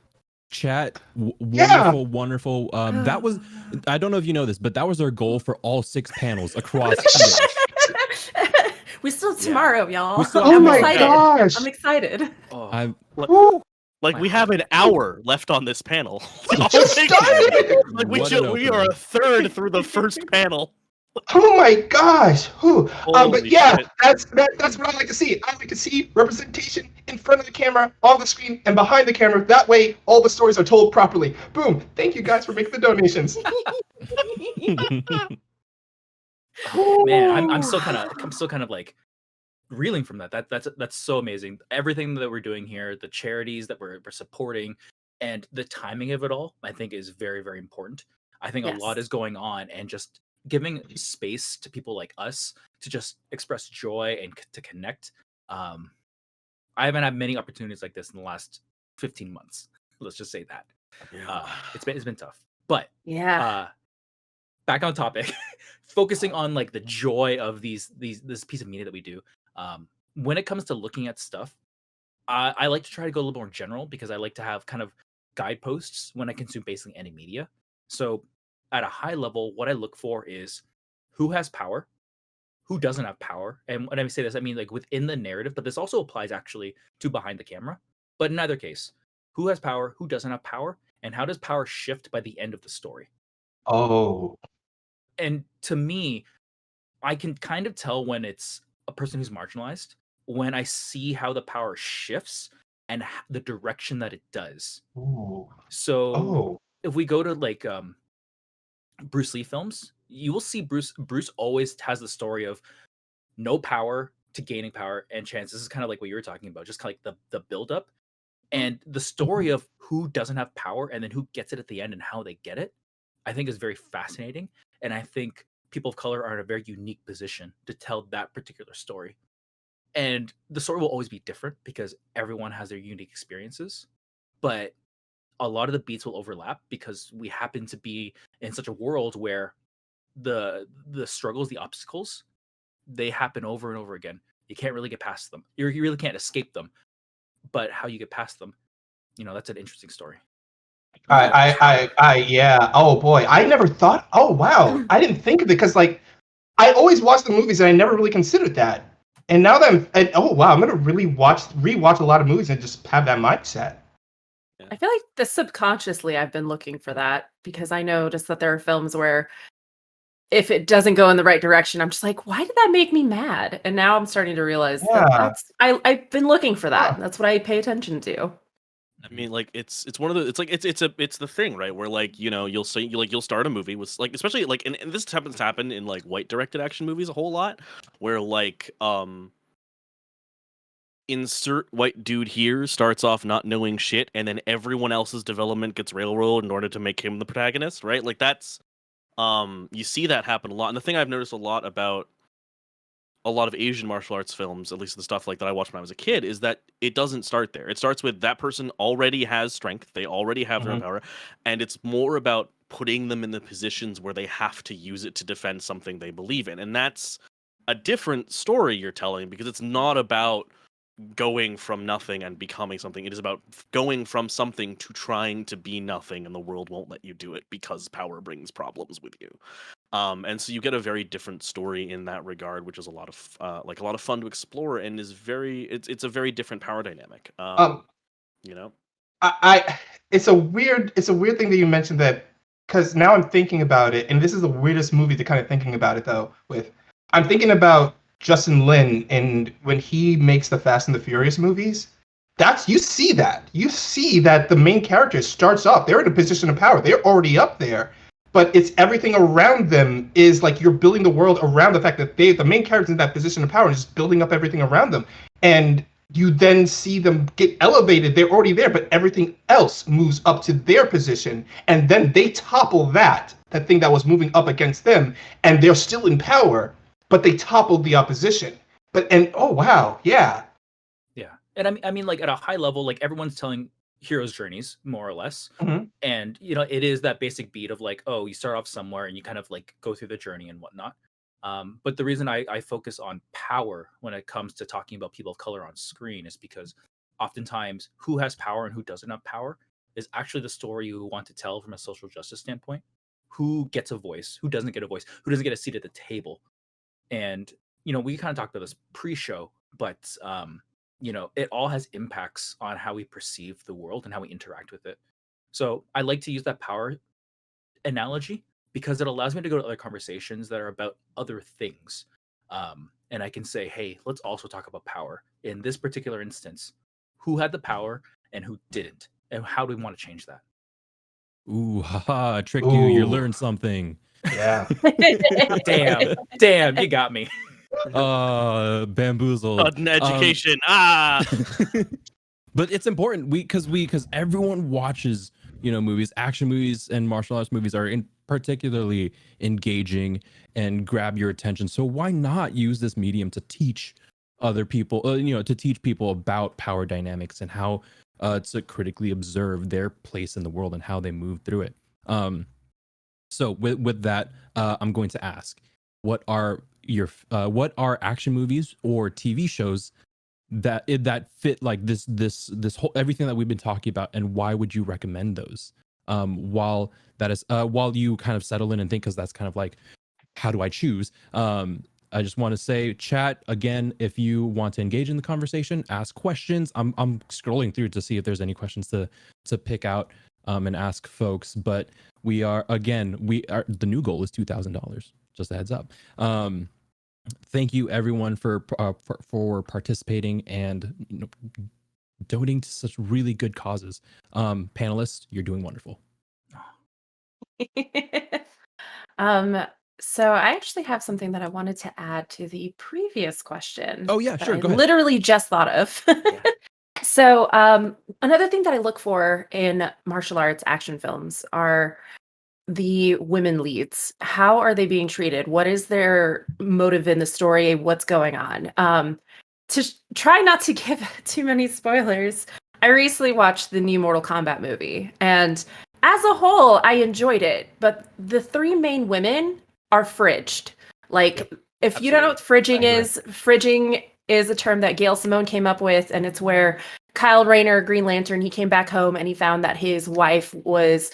chat. Yeah. Wonderful. That was, I don't know if you know this, but that was our goal for all 6 panels across today. We still have tomorrow, y'all. We still Oh have I'm my tomorrow. excited. gosh. I'm excited. Oh, I'm Like, My we have heart. an hour left on this panel. Just started. Like, What an we are opener. a third through the first panel. Oh my gosh. But Holy yeah, shit. that's what I like to see. I like to see representation in front of the camera, on the screen, and behind the camera. That way, all the stories are told properly. Boom. Thank you guys for making the donations. man, I'm still kind of like reeling from that. That's so amazing. Everything that we're doing here, the charities that we're supporting, and the timing of it all, I think is very, very important. I think a lot Yes. is going on, and just giving space to people like us to just express joy and to connect. I haven't had many opportunities like this in the last 15 months. Let's just say that. It's been tough, but Yeah. back on topic, focusing on like the joy of this piece of media that we do. When it comes to looking at stuff, I like to try to go a little more general because I like to have kind of guideposts when I consume basically any media. So at a high level, what I look for is who has power, who doesn't have power. And when I say this, I mean like within the narrative, but this also applies actually to behind the camera. But in either case, who has power, who doesn't have power, and how does power shift by the end of the story? Oh. And to me, I can kind of tell when it's a person who's marginalized when I see how the power shifts and the direction that it does. Ooh. So Oh. if we go to like Bruce Lee films, you will see Bruce always has the story of no power to gaining power and chance. This is kind of like what you were talking about, just kind of like the build up and the story of who doesn't have power and then who gets it at the end and how they get it. I think is very fascinating, and I think people of color are in a very unique position to tell that particular story. And the story will always be different because everyone has their unique experiences, but a lot of the beats will overlap because we happen to be in such a world where the struggles, the obstacles, they happen over and over again. You can't really get past them. You really can't escape them. But how you get past them, that's an interesting story. Yeah. Oh boy, I never thought. Oh wow, I didn't think of it because like I always watch the movies and I never really considered that. And now that oh wow, I'm gonna really rewatch a lot of movies and just have that mindset. I feel like subconsciously I've been looking for that because I noticed that there are films where if it doesn't go in the right direction, I'm just like, why did that make me mad? And now I'm starting to realize that I've been looking for that. That's what I pay attention to. I mean, like it's one of the it's the thing, right? Where like you'll start a movie with like especially like and this happens to happen in like white directed action movies a whole lot, where like insert white dude here starts off not knowing shit, and then everyone else's development gets railroaded in order to make him the protagonist, right? Like that's you see that happen a lot. And the thing I've noticed a lot about a lot of Asian martial arts films, at least the stuff like that I watched when I was a kid, is that it doesn't start there. It starts with that person already has strength, they already have their own power, and it's more about putting them in the positions where they have to use it to defend something they believe in. And that's a different story you're telling because it's not about going from nothing and becoming something. It is about going from something to trying to be nothing, and the world won't let you do it because power brings problems with you. And so you get a very different story in that regard, which is a lot of fun to explore, and is it's a very different power dynamic. It's a weird thing that you mentioned that because now I'm thinking about it, and this is the weirdest movie to kind of thinking about it though. I'm thinking about Justin Lin, and when he makes the Fast and the Furious movies, you see that the main character starts off, they're in a position of power, they're already up there, but it's everything around them is like you're building the world around the fact that the main character's in that position of power and just building up everything around them. And you then see them get elevated. They're already there, but everything else moves up to their position, and then they topple that thing that was moving up against them, and they're still in power, but they toppled the opposition. Oh wow, yeah. Yeah. And I mean, like at a high level, like everyone's telling heroes' journeys, more or less. Mhm. And it is that basic beat of like, oh, you start off somewhere and you kind of like go through the journey and whatnot. But the reason I focus on power when it comes to talking about people of color on screen is because oftentimes who has power and who doesn't have power is actually the story you want to tell from a social justice standpoint. Who gets a voice, who doesn't get a voice, who doesn't get a seat at the table. And we kind of talked about this pre-show, but it all has impacts on how we perceive the world and how we interact with it. So I like to use that power analogy because it allows me to go to other conversations that are about other things. And I can say, hey, let's also talk about power. In this particular instance, who had the power and who didn't? And how do we want to change that? Ooh, haha, tricked you. You Ooh. learned something. Yeah. Damn, you got me. Bamboozled. Sudden education. But it's important because everyone watches movies. Action movies and martial arts movies are particularly engaging and grab your attention. So why not use this medium to teach other people to teach people about power dynamics and how to critically observe their place in the world and how they move through it. So with that, I'm going to ask, what are action movies or TV shows that fit like this whole everything that we've been talking about, and why would you recommend those? While you kind of settle in and think, because that's kind of like, how do I choose? I just want to say, chat again, if you want to engage in the conversation, ask questions. I'm scrolling through to see if there's any questions to pick out and ask folks. But the new goal is $2,000. Just a heads up. Thank you everyone for participating and donating to such really good causes. Panelists, you're doing wonderful. So I actually have something that I wanted to add to the previous question. Oh yeah, that sure. I Go ahead. literally just thought of. So another thing that I look for in martial arts action films are the women leads. How are they being treated? What is their motive in the story? What's going on? Try not to give too many spoilers, I recently watched the new Mortal Kombat movie, and as a whole, I enjoyed it. But the three main women are fridged. Like, if you don't know what fridging is a term that Gail Simone came up with, and it's where Kyle Rayner, Green Lantern, he came back home and he found that his wife was,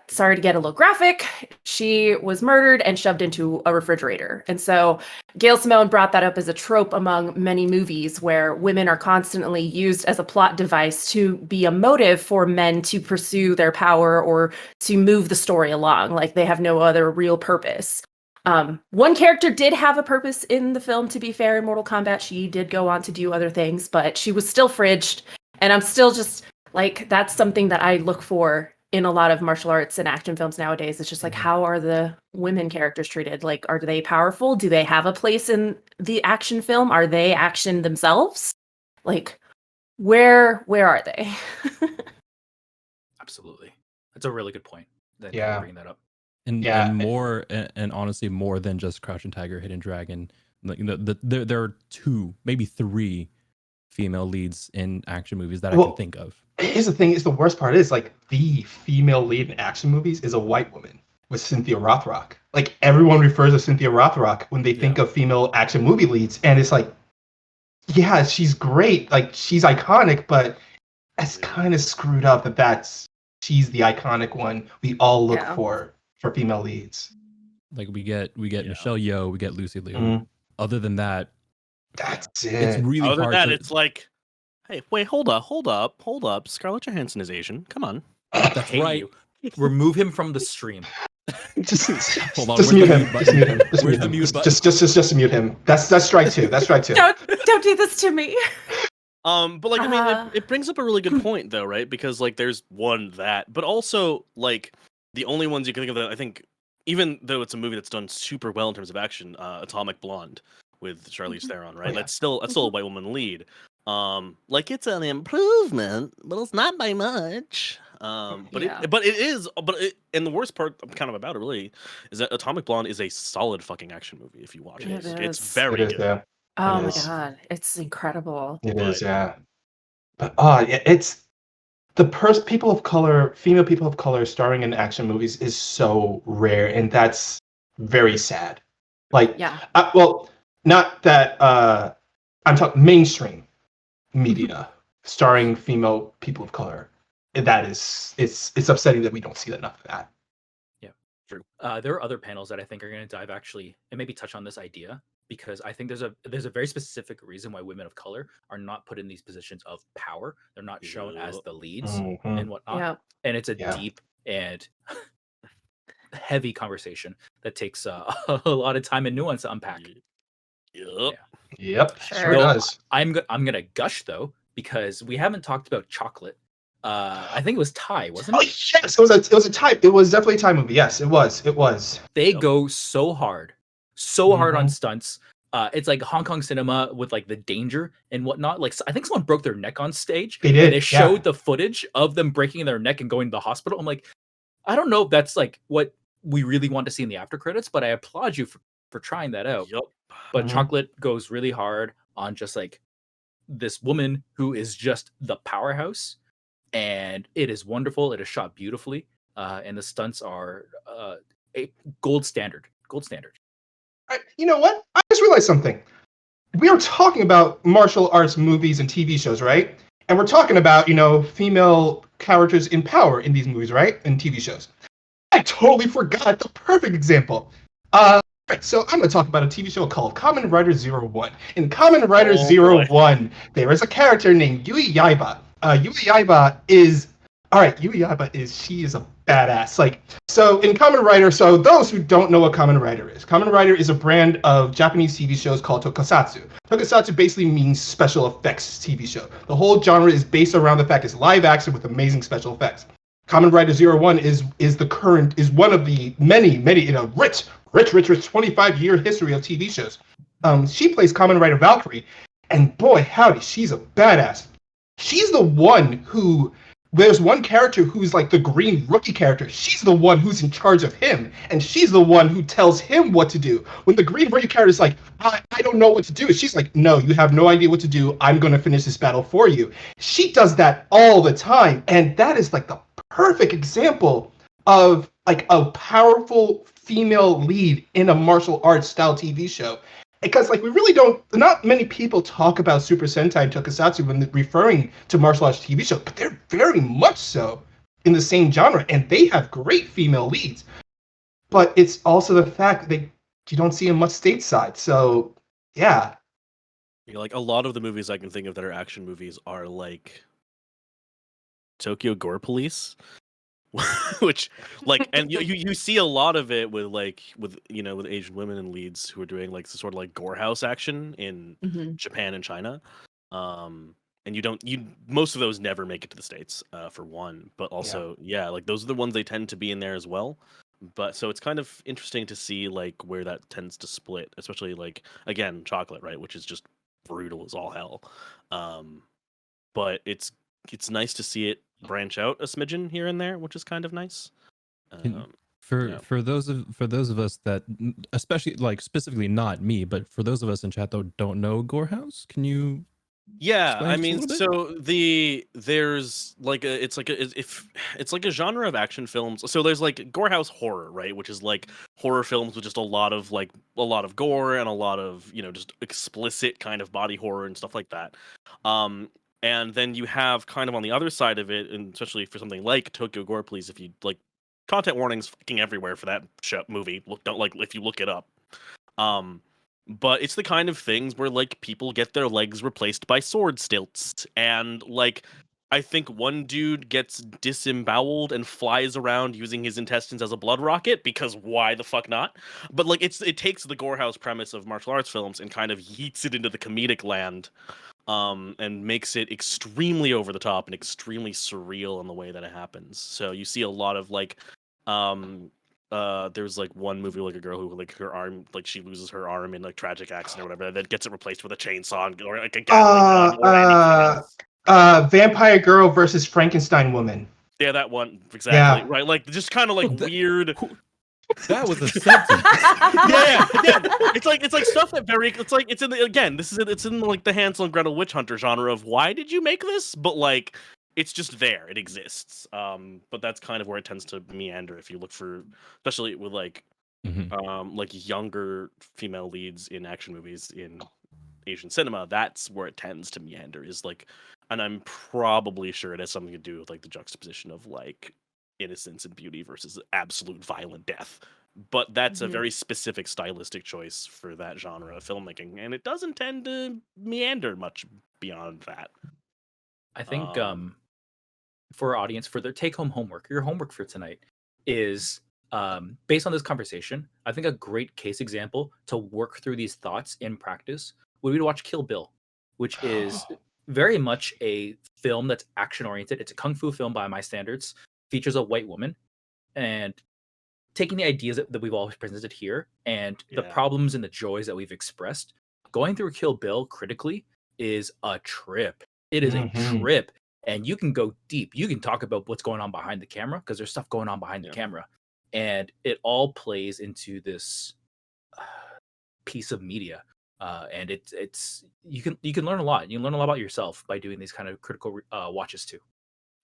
sorry to get a little graphic, she was murdered and shoved into a refrigerator. And so Gail Simone brought that up as a trope among many movies where women are constantly used as a plot device to be a motive for men to pursue their power or to move the story along. Like, they have no other real purpose. One character did have a purpose in the film, to be fair, in Mortal Kombat. She did go on to do other things, but she was still fridged. And I'm still just like, that's something that I look for in a lot of martial arts and action films nowadays. It's just like, how are the women characters treated? Like, are they powerful? Do they have a place in the action film? Are they action themselves? Like, where are they? Absolutely. That's a really good point. That Yeah. you bring that up. And Yeah. and more and honestly, more than just Crouching Tiger, Hidden Dragon. Like, there are two, maybe three female leads in action movies that I can think of. Here's the thing: is the worst part is, like, the female lead in action movies is a white woman with Cynthia Rothrock. Like, everyone refers to Cynthia Rothrock when they think of female action movie leads, and it's like, yeah, she's great, like, she's iconic, but it's kind of screwed up that she's the iconic one we all look for female leads. Like, we get Michelle Yeoh, we get Lucy Liu. Mhm. Other than that, that's it. It's really Other hard. than that, it's like, hey, wait, hold up. Scarlett Johansson is Asian. Come on. That's Hate right. you. Remove him from the stream. Just Hold on, just where's mute the him. mute Just mute him. Just Where's mute the him. mute button? Just mute him. That's strike two. That's strike two. Don't do this to me. But like, I mean, it brings up a really good point, though, right? Because, like, there's that, but also, like, the only ones you can think of that I think, even though it's a movie that's done super well in terms of action, Atomic Blonde with Charlize Theron, right? Oh, yeah. That's still a white woman lead. Like it's an improvement, but it's not by much. Yeah. But it is. And the worst part, kind of about it, really, is that Atomic Blonde is a solid fucking action movie. If you watch It it, it's is. very It is, good. yeah. Oh It my is. god, it's incredible. It But is, yeah. But yeah, it's female people of color starring in action movies is so rare, and that's very sad. Like, Yeah. well, not that I'm talking mainstream media starring female people of color. That is, it's upsetting that we don't see enough of that. true. There are other panels that I think are going to dive actually and maybe touch on this idea, because I think there's a very specific reason why women of color are not put in these positions of power. They're not shown as Yup. the leads Mhm. and whatnot. Yeah. And it's a Yeah. deep and heavy conversation that takes a lot of time and nuance to unpack. Yup. Yep, Sure. sure Though does. I'm gonna gush though, because we haven't talked about chocolate. I think it was Thai, wasn't Oh it? yes, it was a Thai. It was definitely a Thai movie. Yes, it was. It was. They Yep. go so hard on Mhm. stunts. It's like Hong Kong cinema with like the danger and whatnot. Like I think someone broke their neck on stage, They and did. they Yeah. showed the footage of them breaking their neck and going to the hospital. I'm like, I don't know if that's like what we really want to see in the after credits, but I applaud you for trying that out. Yup. But Mhm. Chocolate goes really hard on just like this woman who is just the powerhouse, and it is wonderful. It is shot beautifully, and the stunts are a gold standard. Gold standard. You know what? I just realized something. We are talking about martial arts movies and TV shows, right? And we're talking about, female characters in power in these movies, right? And TV shows. I totally forgot the perfect example. Right, so I'm going to talk about a TV show called Kamen Rider Zero One. In Kamen Rider Oh, Zero boy. One, there is a character named Yui Yaiba. Yui Yaiba is she is a badass. Like, so in Kamen Rider, so those who don't know what Kamen Rider is, Kamen Rider is a brand of Japanese TV shows called Tokusatsu. Tokusatsu basically means special effects TV show. The whole genre is based around the fact it's live action with amazing special effects. Kamen Rider Zero One is one of the many rich 25-year history of TV shows. She plays Kamen Rider Valkyrie, and boy howdy, she's a badass. She's the one who, there's one character who's like the green rookie character. She's the one who's in charge of him, and she's the one who tells him what to do. When the green rookie character is like, I don't know what to do, she's like, no, you have no idea what to do. I'm going to finish this battle for you. She does that all the time, and that is like the perfect example of like a powerful female lead in a martial arts style TV show. Because like we really not many people talk about Super Sentai and Tokusatsu when referring to martial arts TV shows, but they're very much so in the same genre, and they have great female leads. But it's also the fact that you don't see them much stateside. So yeah. Like a lot of the movies I can think of that are action movies are like Tokyo Gore Police. Which like, and you see a lot of it with with Asian women and leads who are doing like sort of like gore house action in Mhm. Japan and China. And most of those never make it to the States, for one, but also like those are the ones they tend to be in there as well. But so it's kind of interesting to see like where that tends to split, especially like again Chocolate, right, which is just brutal as all hell. But it's nice to see it branch out a smidgen here and there, which is kind of nice. For those of us that, especially like specifically not me, but for those of us in chat that don't know Gore House, can you? Yeah, Explain I just a mean, little bit? so there's like it's like a genre of action films. So there's like Gore House horror, right, which is like horror films with just a lot of gore and a lot of just explicit kind of body horror and stuff like that. And then you have kind of on the other side of it, and especially for something like Tokyo Gore Police, if you like, content warnings fucking everywhere for that movie. Don't like if you look it up. But it's the kind of things where like people get their legs replaced by sword stilts, and like I think one dude gets disemboweled and flies around using his intestines as a blood rocket, because why the fuck not? But like it takes the Gore House premise of martial arts films and kind of yeets it into the comedic land. And makes it extremely over the top and extremely surreal in the way that it happens. So you see a lot of like there's like one movie like a girl who like her arm, like she loses her arm in like tragic accident or whatever, and then gets it replaced with a chainsaw or like a Gatling gun or anything else. Vampire Girl versus Frankenstein Woman. Yeah, that one exactly. Yeah. Right, like just kind of like weird. That was a sentence. Yeah. It's like stuff that it's in the, again, it's in like the Hansel and Gretel witch hunter genre of why did you make this? But like it's just there, it exists. But that's kind of where it tends to meander if you look for, especially with like like younger female leads in action movies in Asian cinema. That's where it tends to meander, is like, and I'm probably sure it has something to do with like the juxtaposition of like innocence and beauty versus absolute violent death. But that's a very specific stylistic choice for that genre of filmmaking, and it doesn't tend to meander much beyond that. I think for our audience, for their take-home homework, your homework for tonight is based on this conversation. I think a great case example to work through these thoughts in practice would be to watch Kill Bill, which is very much a film that's action-oriented. It's a kung fu film by my standards, features a white woman, and taking the ideas that we've always presented here and the problems and the joys that we've expressed, going through Kill Bill critically is a trip. It is a trip, and you can go deep. You can talk about what's going on behind the camera, because there's stuff going on behind the camera, and it all plays into this piece of media. And it's you can learn a lot. You can learn a lot about yourself by doing these kind of critical watches too.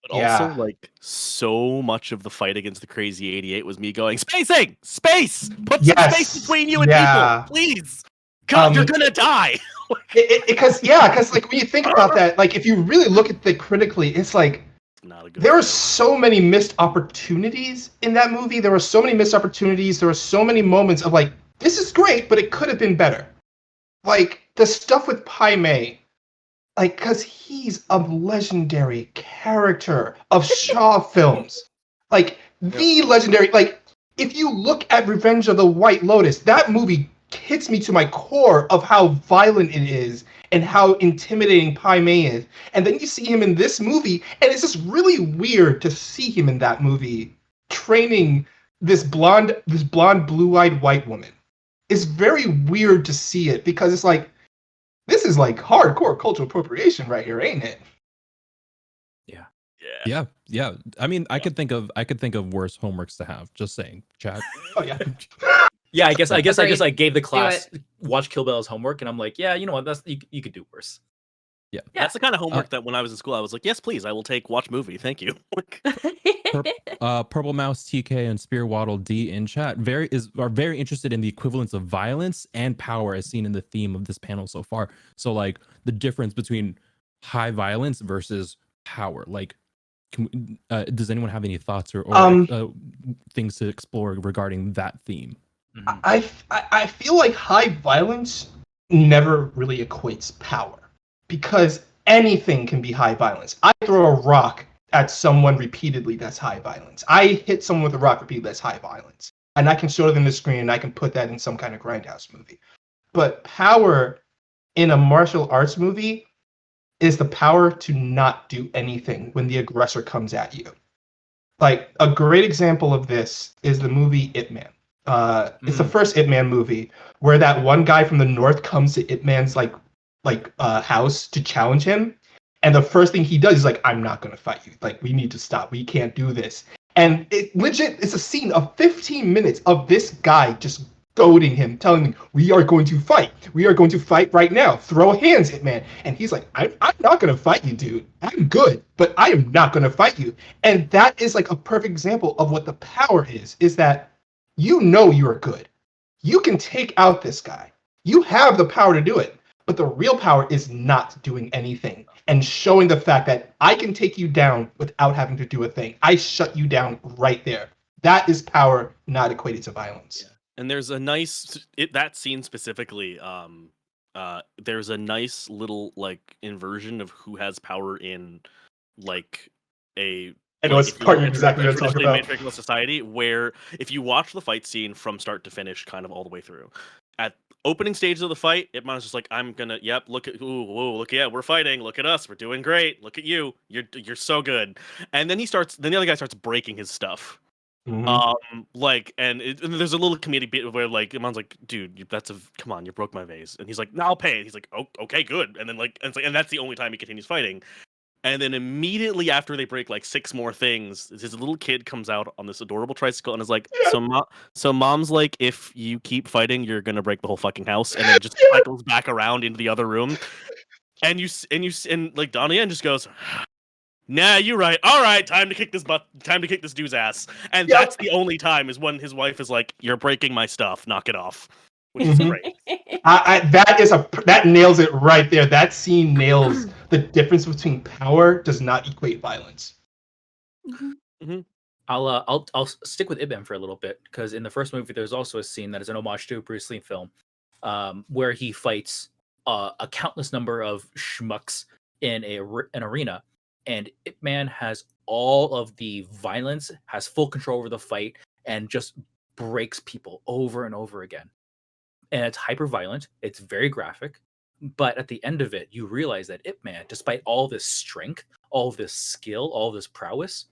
But also, like, so much of the fight against the Crazy 88 was me going, spacing! Space! Put some space between you and people! Please! God, you're gonna die! Because like when you think about that, like if you really look at it critically, it's like there are so many missed opportunities in that movie. There were so many missed opportunities. There were so many moments of like, this is great, but it could have been better. Like the stuff with Pai Mei, like, because he's a legendary character of Shaw films. Like, the legendary, like, if you look at Revenge of the White Lotus, that movie hits me to my core of how violent it is and how intimidating Pai Mei is. And then you see him in this movie, and it's just really weird to see him in that movie training this blonde, blue-eyed white woman. It's very weird to see it, because it's like, this is like hardcore cultural appropriation right here, ain't it? Yeah. I mean, I could think of worse homeworks to have. Just saying, chat. Oh yeah. Yeah, I guess I like gave the class watch Kill Bill as homework, and I'm like, yeah, you know what? That's you could do worse. Yeah, that's the kind of homework that when I was in school, I was like, yes, please, I will take watch movie. Thank you. Purple Mouse TK and Spear Waddle D in chat are very interested in the equivalence of violence and power as seen in the theme of this panel so far. So like the difference between high violence versus power. Like, does anyone have any thoughts or things to explore regarding that theme? I feel like high violence never really equates power, because anything can be high violence. I throw a rock at someone repeatedly, that's high violence. I hit someone with a rock repeatedly, that's high violence. And I can show them the screen, and I can put that in some kind of grindhouse movie. But power in a martial arts movie is the power to not do anything when the aggressor comes at you. Like, a great example of this is the movie Ip Man. It's the first Ip Man movie where that one guy from the north comes to Ip Man's house to challenge him, and the first thing he does is like, I'm not gonna fight you. Like, we need to stop. We can't do this. And it legit is a scene of 15 minutes of this guy just goading him, telling him, we are going to fight. We are going to fight right now. Throw hands, Ip Man. And he's like, I'm not gonna fight you, dude. I'm good, but I am not gonna fight you. And that is like a perfect example of what the power is that you know you are good. You can take out this guy. You have the power to do it. But the real power is not doing anything and showing the fact that I can take you down without having to do a thing. I shut you down right there. That is power, not equated to violence. Yeah. And there's a nice that scene specifically. There's a nice little like inversion of who has power in like a. I know it's part of exactly what I'm talking about. Matriarchal society, where if you watch the fight scene from start to finish, kind of all the way through, at opening stages of the fight, Ipman's just like, I'm gonna, look at, look, we're fighting, look at us, we're doing great, look at you, you're so good. And then the other guy starts breaking his stuff, Like, and there's a little comedic bit where like Iman's like, dude, come on, you broke my vase, and he's like, no, I'll pay. He's like, oh, okay, good, and then like, and, it's like, and that's the only time he continues fighting. And then immediately after they break like 6 more things, his little kid comes out on this adorable tricycle and is like, so mom's like, if you keep fighting, you're gonna break the whole fucking house, and then just cycles back around into the other room, and like Donnie Yen just goes, nah, you're right. All right, time to kick this dude's ass. And that's the only time is when his wife is like, "You're breaking my stuff. Knock it off," which is great. That nails it right there. That scene nails the difference between power does not equate violence. I'll stick with Ip Man for a little bit, because in the first movie there's also a scene that is an homage to a Bruce Lee film, where he fights a countless number of schmucks in an arena. And Ip Man has all of the violence, has full control over the fight, and just breaks people over and over again. And it's hyper violent. It's very graphic. But at the end of it, you realize that Ip Man, despite all this strength, all this skill, all this prowess,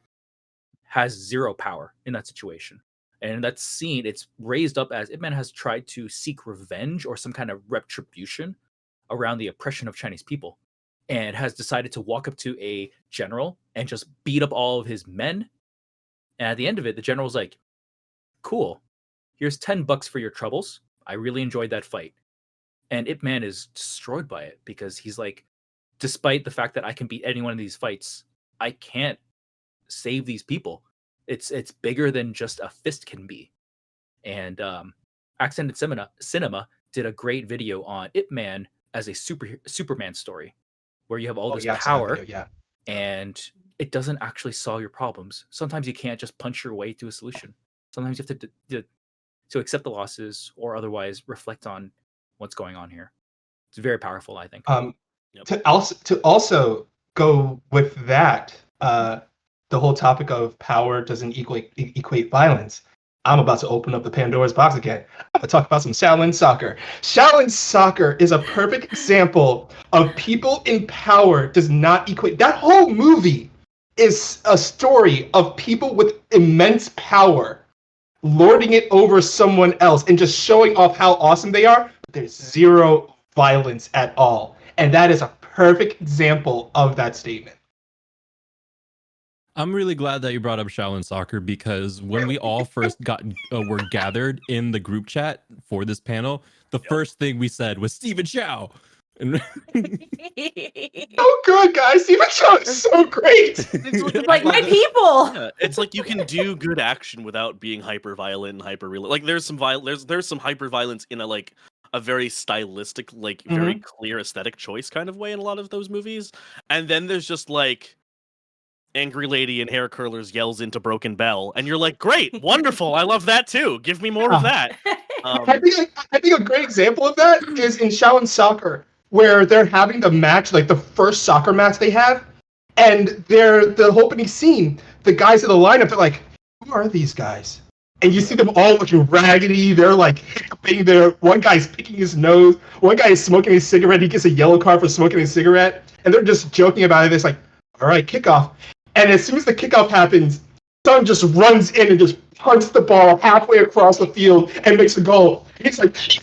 has zero power in that situation. And in that scene, it's raised up as Ip Man has tried to seek revenge or some kind of retribution around the oppression of Chinese people, and has decided to walk up to a general and just beat up all of his men. And at the end of it, the general's like, cool, here's $10 for your troubles. I really enjoyed that fight. And Ip Man is destroyed by it, because he's like, despite the fact that I can beat any one of these fights, I can't save these people. It's bigger than just a fist can be. And Accented Cinema did a great video on Ip Man as a Superman story, where you have all this power, and it doesn't actually solve your problems. Sometimes you can't just punch your way to a solution. Sometimes you have to accept the losses, or otherwise reflect on what's going on here. It's very powerful, I think. To also go with that, the whole topic of power doesn't equate violence. I'm about to open up the Pandora's box again. I'm going to talk about some Shaolin soccer. Shaolin soccer is a perfect example of people in power does not equate. That whole movie is a story of people with immense power lording it over someone else and just showing off how awesome they are. But there's zero violence at all. And that is a perfect example of that statement. I'm really glad that you brought up Shaolin Soccer, because when we all first were gathered in the group chat for this panel, the first thing we said was Stephen Chow. And so good, guys. Stephen Chow is so great. It's like my people. Yeah, it's like you can do good action without being hyper violent and hyper real. Like there's some hyper violence in a very stylistic, like very clear aesthetic choice kind of way in a lot of those movies, and then there's just like angry lady in hair curlers yells into Broken Bell, and you're like, great, wonderful, I love that too. Give me more of that. I think a great example of that is in Shaolin Soccer, where they're having the match, like the first soccer match they have, and the opening scene, the guys in the lineup, they're like, who are these guys? And you see them all looking raggedy. They're like hiccuping. One guy's picking his nose. One guy is smoking a cigarette. He gets a yellow card for smoking a cigarette. And they're just joking about it. It's like, all right, kickoff. And as soon as the kickoff happens, Son just runs in and just punts the ball halfway across the field and makes a goal. He's like, it's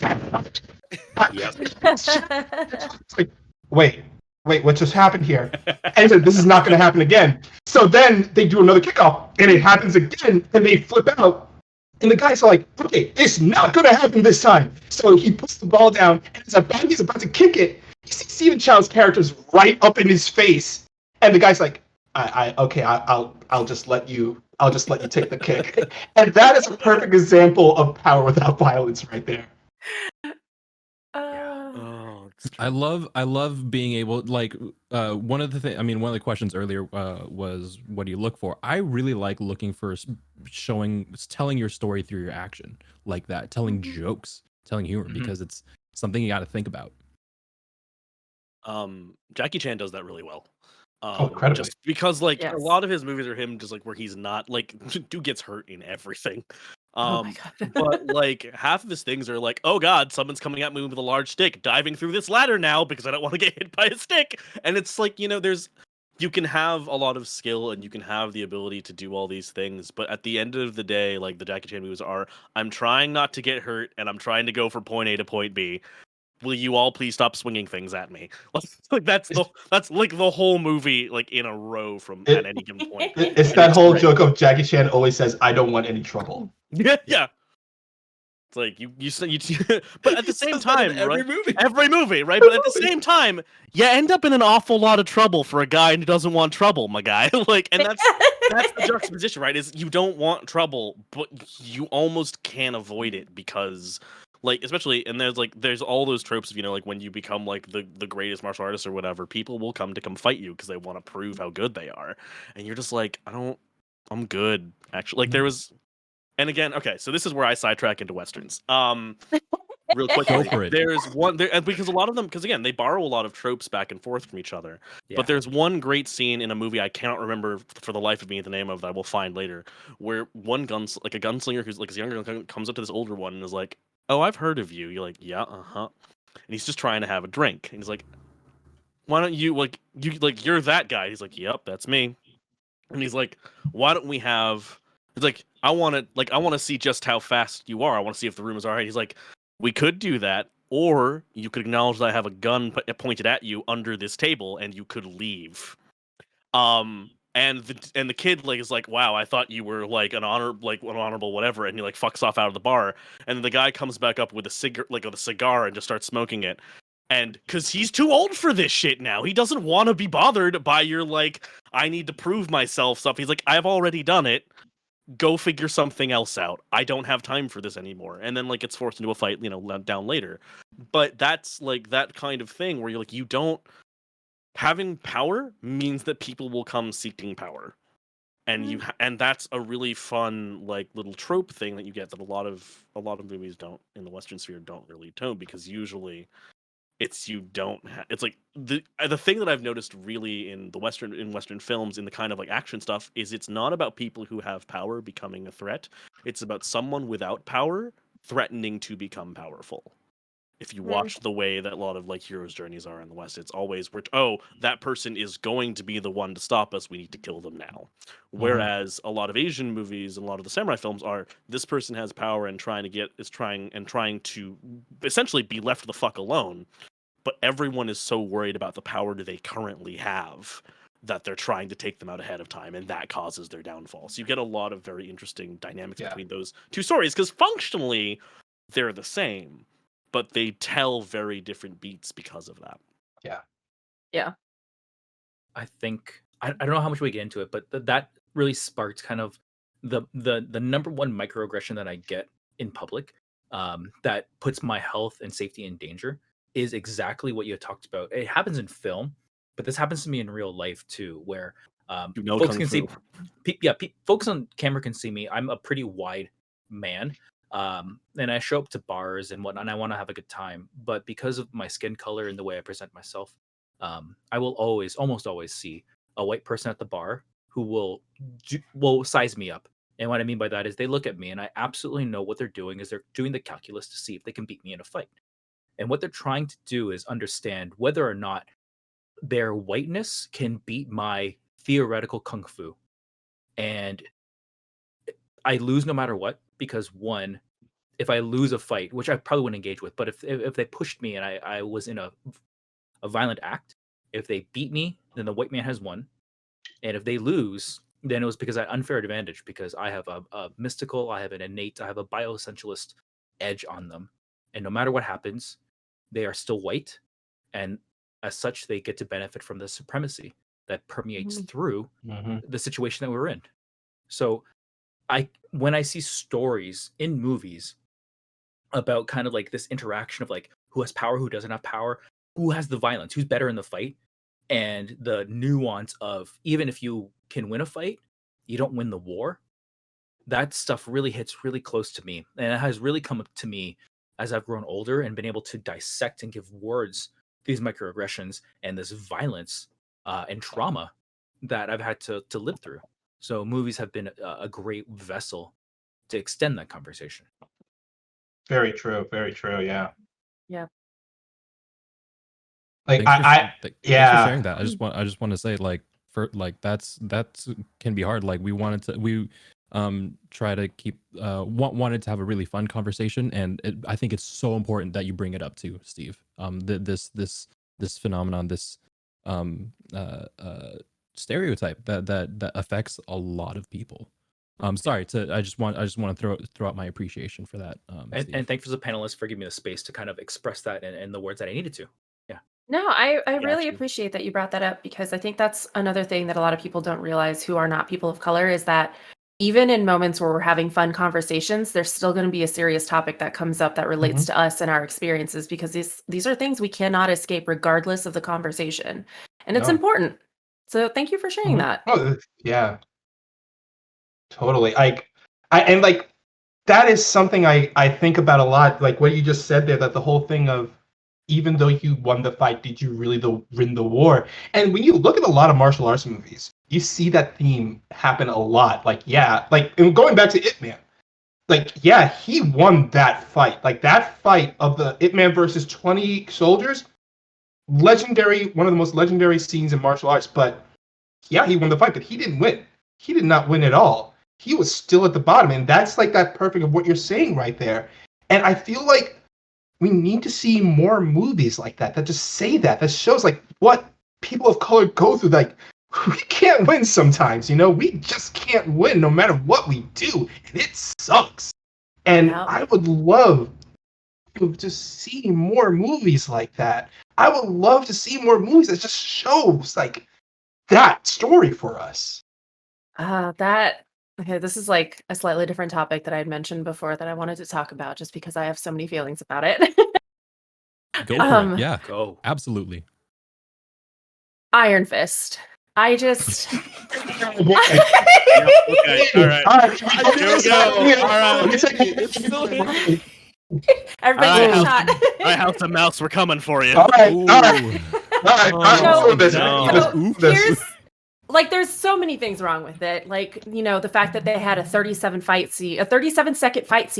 like, wait, what just happened here? And he said, this is not going to happen again. So then they do another kickoff, and it happens again, and they flip out. And the guys are like, okay, it's not going to happen this time. So he puts the ball down, and as he's about to kick it, you see Stephen Chow's character's right up in his face. And the guy's like, I'll just let you take the kick. And that is a perfect example of power without violence right there. I love being able, like, one of the questions earlier was, what do you look for? I really like looking for telling your story through your action, like that, telling jokes, telling humor, because it's something you got to think about. Jackie Chan does that really well. Incredibly. Just because a lot of his movies are him just like where he's not like dude gets hurt in everything. Oh my God. But like half of his things are like, oh god, someone's coming at me with a large stick, diving through this ladder now because I don't want to get hit by a stick. And it's like, there's you can have a lot of skill and you can have the ability to do all these things, but at the end of the day, like the Jackie Chan movies are, I'm trying not to get hurt and I'm trying to go from point A to point B. Will you all please stop swinging things at me? Like that's like the whole movie like in a row from at any given point. It's And that it's whole great. joke of Jackie Chan always says, "I don't want any trouble." Yeah. It's like you but at the same time, every right? movie. Every movie, right? But at the same time, you end up in an awful lot of trouble for a guy who doesn't want trouble, my guy. Like, and that's the juxtaposition, right? Is you don't want trouble, but you almost can't avoid it because, like, especially, and there's all those tropes of, like when you become like the greatest martial artist or whatever, people will come fight you because they want to prove how good they are, and you're just like, I'm good actually. Like there was. And again, okay, so this is where I sidetrack into westerns. Real quick, Go for it. There's one there, and because a lot of them, because again, they borrow a lot of tropes back and forth from each other. Yeah. But there's one great scene in a movie I cannot remember for the life of me the name of that I will find later, where one a gunslinger who's like his younger comes up to this older one and is like, "Oh, I've heard of you." You're like, "Yeah, and he's just trying to have a drink, and he's like, "Why don't you you're that guy?" He's like, "Yep, that's me," and he's like, "Why don't we have?" It's like, I want to see just how fast you are. I want to see if the room is all right. He's like, we could do that, or you could acknowledge that I have a gun pointed at you under this table, and you could leave. And the kid is like, wow, I thought you were like an honorable whatever, and he like fucks off out of the bar, and the guy comes back up with a cigar and just starts smoking it. And because he's too old for this shit now, he doesn't want to be bothered by your I need to prove myself stuff. He's like, I've already done it. Go figure something else out. I don't have time for this anymore. And then gets forced into a fight, down later. But that's that kind of thing where you're you don't having power means that people will come seeking power. And and that's a really fun little trope thing that you get that a lot of movies don't in the Western sphere don't really tone, because usually it's it's the thing that I've noticed really in Western films in the kind of action stuff is it's not about people who have power becoming a threat. It's about someone without power threatening to become powerful. If you watch the way that a lot of heroes' journeys are in the West, it's always that person is going to be the one to stop us. We need to kill them now. Whereas a lot of Asian movies and a lot of the samurai films are this person has power and trying to essentially be left the fuck alone. But everyone is so worried about the power that they currently have that they're trying to take them out ahead of time, and that causes their downfall. So you get a lot of very interesting dynamics between those two stories, because functionally they're the same, but they tell very different beats because of that. Yeah. I think I don't know how much we get into it, but that really sparked kind of the number one microaggression that I get in public that puts my health and safety in danger is exactly what you talked about. It happens in film, but this happens to me in real life too, where folks can see, folks on camera can see me. I'm a pretty wide man, and I show up to bars and whatnot, and I want to have a good time. But because of my skin color and the way I present myself, I will almost always see a white person at the bar who will size me up. And what I mean by that is they look at me, and I absolutely know what they're doing is they're doing the calculus to see if they can beat me in a fight. And what they're trying to do is understand whether or not their whiteness can beat my theoretical kung fu. And I lose no matter what, because one, if I lose a fight, which I probably wouldn't engage with, but if they pushed me and I was in a violent act, if they beat me, then the white man has won. And if they lose, then it was because I had unfair advantage, because I have a mystical, I have an innate, I have a bioessentialist edge on them. And no matter what happens, they are still white, and as such, they get to benefit from the supremacy that permeates through the situation that we're in. So, when I see stories in movies about kind of this interaction of who has power, who doesn't have power, who has the violence, who's better in the fight, and the nuance of even if you can win a fight, you don't win the war. That stuff really hits really close to me, and it has really come up to me as I've grown older and been able to dissect and give words to these microaggressions and this violence and trauma that I've had to live through. So movies have been a great vessel to extend that conversation. Very true. Very true. Yeah. Yeah. Thanks for sharing that. I just want to say for like that's can be hard. Like we try to keep wanted to have a really fun conversation, and I think it's so important that you bring it up too, Steve. This phenomenon, this stereotype that affects a lot of people. Sorry to I just want to throw out my appreciation for that. And thank you to the panelists for giving me the space to kind of express that in the words that I needed to. Yeah. No, I Got really you. appreciate that you brought that up, because I think that's another thing that a lot of people don't realize who are not people of color, is that even in moments where we're having fun conversations, there's still going to be a serious topic that comes up that relates to us and our experiences, because these are things we cannot escape regardless of the conversation. And it's No. important. So thank you for sharing that. Oh, yeah. Totally. Like that is something I think about a lot. Like what you just said there, that the whole thing of, even though you won the fight, did you really win the war? And when you look at a lot of martial arts movies, you see that theme happen a lot. Like, yeah, like, and going back to Ip Man, like, yeah, he won that fight. Like that fight of the Ip Man versus 20 soldiers, legendary, one of the most legendary scenes in martial arts. But yeah, he won the fight, but he didn't win. He did not win at all. He was still at the bottom, and that's like that perfect of what you're saying right there. And I feel like we need to see more movies like that just say that shows like what people of color go through. Like, we can't win sometimes, we just can't win no matter what we do, and it sucks. And Yeah. I would love to see more movies like that. I would love to see more movies that just shows like that story for us. Okay, this is like a slightly different topic that I had mentioned before that I wanted to talk about, just because I have so many feelings about it. Go for it. Yeah, Go. absolutely. Iron Fist. I just Okay, all right. Here we go. All right. everybody get a shot. All right, House of Mouse, we're coming for you. All right. Ooh. Let's do this. No. Let's do this. Here's like, there's so many things wrong with it. Like, the fact that they had a 37-second fight scene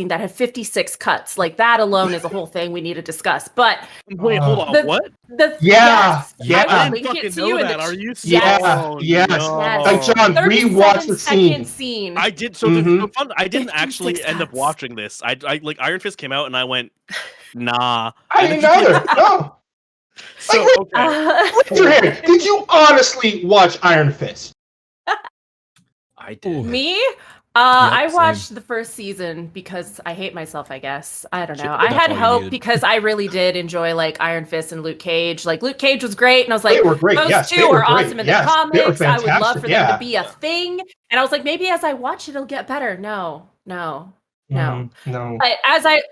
that had 56 cuts. Like, that alone is a whole thing we need to discuss. But Wait, hold on. the- What? Yeah, yes, yeah. I I will didn't link it fucking to know you in that. the Are you Yeah, serious? yes. No. Like, John, rewatch the 37-second scene. scene. I did. So Mhm. the fun. I didn't 56 actually end up cuts. watching this. I like Iron Fist came out and I went, nah. I didn't either. No. So Like, okay. Raise your hand. Did you honestly watch Iron Fist? I did. Me? I same. watched the first season because I hate myself, I guess. I don't know. Sure, I that's had all you hope needed. because I really did enjoy like Iron Fist and Luke Cage. Like Luke Cage was great, and I was like, They were great. those Yes, they two were are great. awesome in Yes, the they were comics. I would love fantastic. for them Yeah. to be a thing. And I was like, maybe as I watch it, it'll get better. No. No. But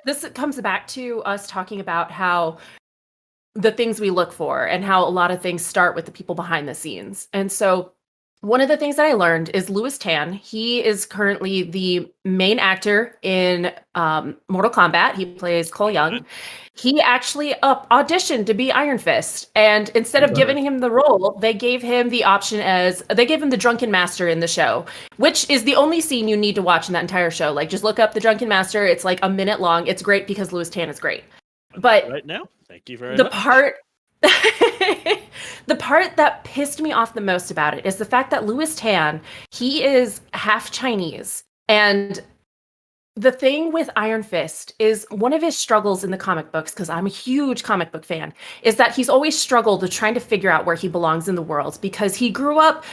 this comes back to us talking about how the things we look for and how a lot of things start with the people behind the scenes. And so one of the things that I learned is Louis Tan. He is currently the main actor in Mortal Kombat. He plays Cole Young. He actually auditioned to be Iron Fist. And instead of giving him the role, they gave him the option they gave him the Drunken Master in the show, which is the only scene you need to watch in that entire show. Like, just look up the Drunken Master. It's like a minute long. It's great because Louis Tan is great. But Right now, thank you very the much. the part that pissed me off the most about it is the fact that Louis Tan, he is half Chinese. And the thing with Iron Fist is one of his struggles in the comic books, because I'm a huge comic book fan, is that he's always struggled with trying to figure out where he belongs in the world, because he grew up,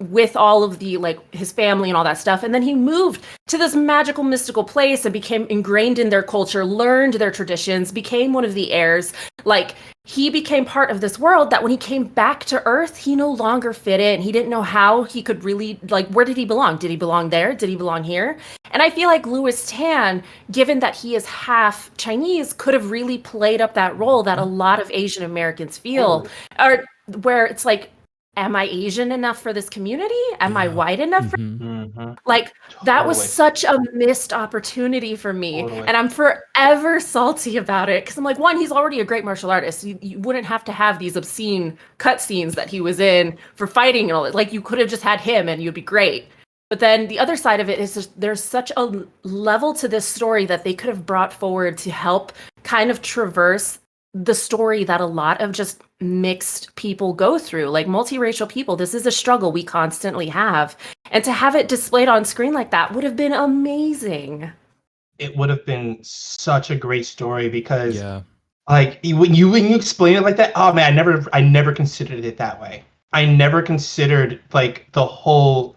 with all of the, like, his family and all that stuff. And then he moved to this magical, mystical place and became ingrained in their culture, learned their traditions, became one of the heirs. Like, he became part of this world that when he came back to Earth, he no longer fit in. He didn't know how he could really, like, where did he belong? Did he belong there? Did he belong here? And I feel like Louis Tan, given that he is half Chinese, could have really played up that role that a lot of Asian Americans feel, or where it's like, am I Asian enough for this community? Am I white enough for like, that was Totally. such a missed opportunity for me. Totally. And I'm forever salty about it. Because I'm like, one, he's already a great martial artist. You wouldn't have to have these obscene cutscenes that he was in for fighting and all that. Like, you could have just had him and you'd be great. But then the other side of it is just, there's such a level to this story that they could have brought forward to help kind of traverse the story that a lot of just mixed people go through, like multiracial people. This is a struggle we constantly have. And to have it displayed on screen like that would have been amazing. It would have been such a great story because Yeah. like when you explain it like that, oh man, I never considered it that way. I never considered like the whole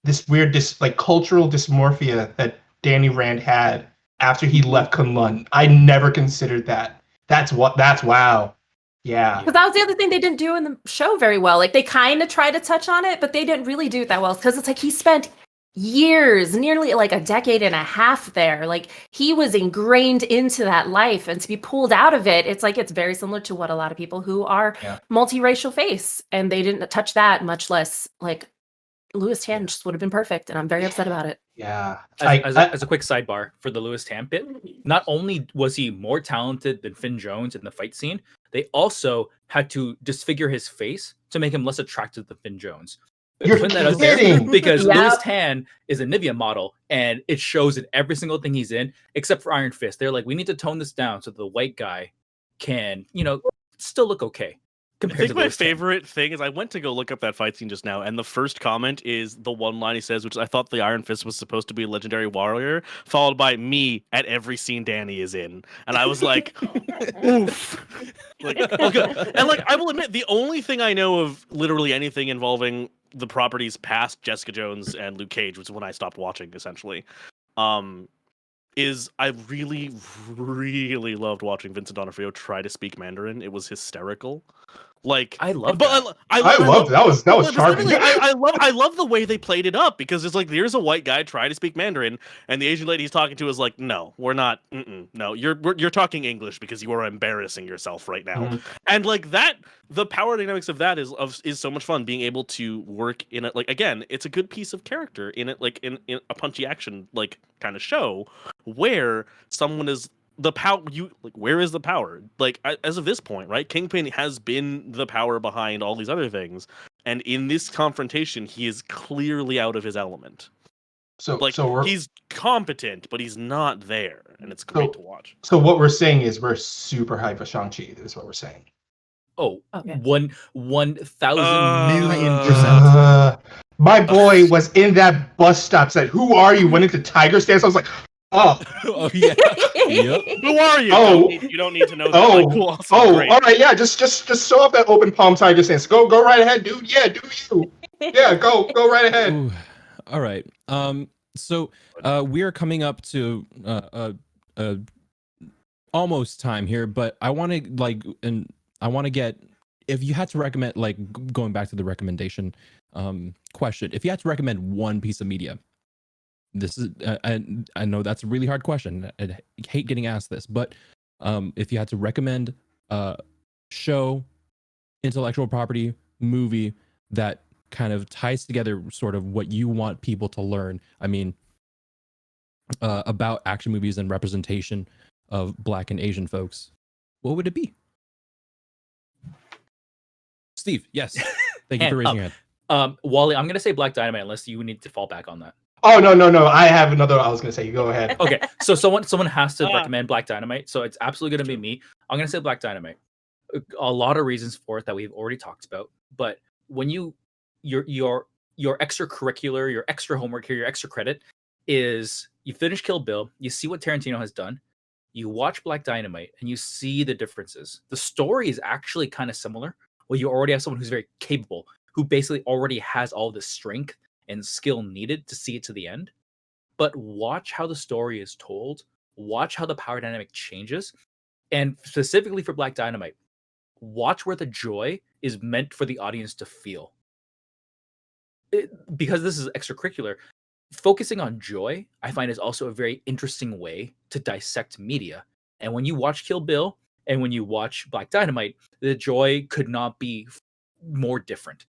this weird like cultural dysmorphia that Danny Rand had after he left Kunlun. I never considered that. That's wow. Yeah. Because that was the other thing they didn't do in the show very well. Like they kind of tried to touch on it, but they didn't really do it that well. Because it's like he spent years, nearly like a decade and a half there. Like he was ingrained into that life, and to be pulled out of it, it's like it's very similar to what a lot of people who are multiracial face, and they didn't touch that, much less like Louis Tan just would have been perfect, and I'm very upset about it. Yeah. As a quick sidebar for the Louis Tan bit, not only was he more talented than Finn Jones in the fight scene, they also had to disfigure his face to make him less attractive than Finn Jones. You're Putting that out there kidding. because Yep. Louis Tan is a Nivea model, and it shows in every single thing he's in, except for Iron Fist. They're like, we need to tone this down so the white guy can, still look okay. I think my favorite thing is I went to go look up that fight scene just now, and the first comment is the one line he says, which I thought the Iron Fist was supposed to be a legendary warrior, followed by me at every scene Danny is in, and I was like, oof. Like, okay. And like I will admit, the only thing I know of literally anything involving the properties past Jessica Jones and Luke Cage, which is when I stopped watching, essentially, is I really, really loved watching Vincent D'Onofrio try to speak Mandarin. It was hysterical. Like I love I loved that was charming. I love the way they played it up, because it's like there's a white guy trying to speak Mandarin, and the Asian lady he's talking to is like, no, we're not. No, you're talking English because you are embarrassing yourself right now. Mhm. And like that, the power dynamics of that is so much fun. Being able to work in it, like again, it's a good piece of character in it, like in a punchy action like kind of show where someone is. The power where is the power? Like as of this point, right? Kingpin has been the power behind all these other things, and in this confrontation, he is clearly out of his element. So he's competent, but he's not there, and it's great to watch. So what we're saying is we're super hype for Shang-Chi. Is what we're saying. Oh, Okay. 1,000,000,000%. My boy was in that bus stop. Said, "Who are you?" Went into Tiger stance. I was like, "Oh, Oh yeah. Yep. Who are you? Oh. You don't need to know that. oh, Like, cool, awesome, oh! great. All right, yeah. Just show up that open palm Tiger stance. Go right ahead, dude. Yeah, do you? Yeah, go right ahead." Ooh. All right. So we are coming up to almost time here, but I want to get, if you had to recommend, like going back to the recommendation question, if you had to recommend one piece of media, this is I know that's a really hard question. I hate getting asked this, but if you had to recommend a show, intellectual property, movie that kind of ties together sort of what you want people to learn, I mean, about action movies and representation of Black and Asian folks, what would it be? Steve, yes. Thank you for raising your hand. Wally, I'm gonna say Black Dynamite unless you need to fall back on that. Oh no! I have another. I was gonna say, you go ahead. Okay, so someone has to recommend Black Dynamite, so it's absolutely gonna be me. I'm gonna say Black Dynamite. A lot of reasons for it that we've already talked about, but when your extracurricular, your extra homework here, your extra credit is you finish Kill Bill, you see what Tarantino has done, you watch Black Dynamite, and you see the differences. The story is actually kind of similar. Well, you already have someone who's very capable, who basically already has all the strength and skill needed to see it to the end. But watch how the story is told, watch how the power dynamic changes, and specifically for Black Dynamite, watch where the joy is meant for the audience to feel. Because this is extracurricular, focusing on joy, I find, is also a very interesting way to dissect media. And when you watch Kill Bill and when you watch Black Dynamite, the joy could not be more different.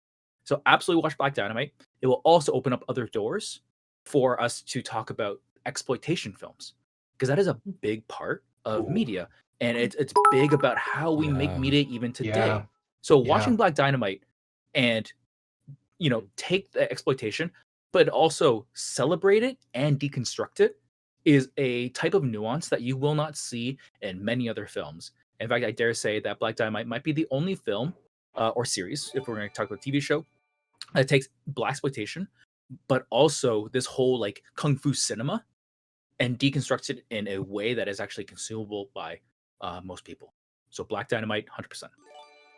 So absolutely watch Black Dynamite. It will also open up other doors for us to talk about exploitation films, because that is a big part of media, and it's big about how we make media even today. Yeah. So watching Black Dynamite and take the exploitation, but also celebrate it and deconstruct it is a type of nuance that you will not see in many other films. In fact, I dare say that Black Dynamite might be the only film or series, if we're going to talk about TV show, that takes blaxploitation, but also this whole like kung fu cinema and deconstructs it in a way that is actually consumable by most people. So Black Dynamite, 100%.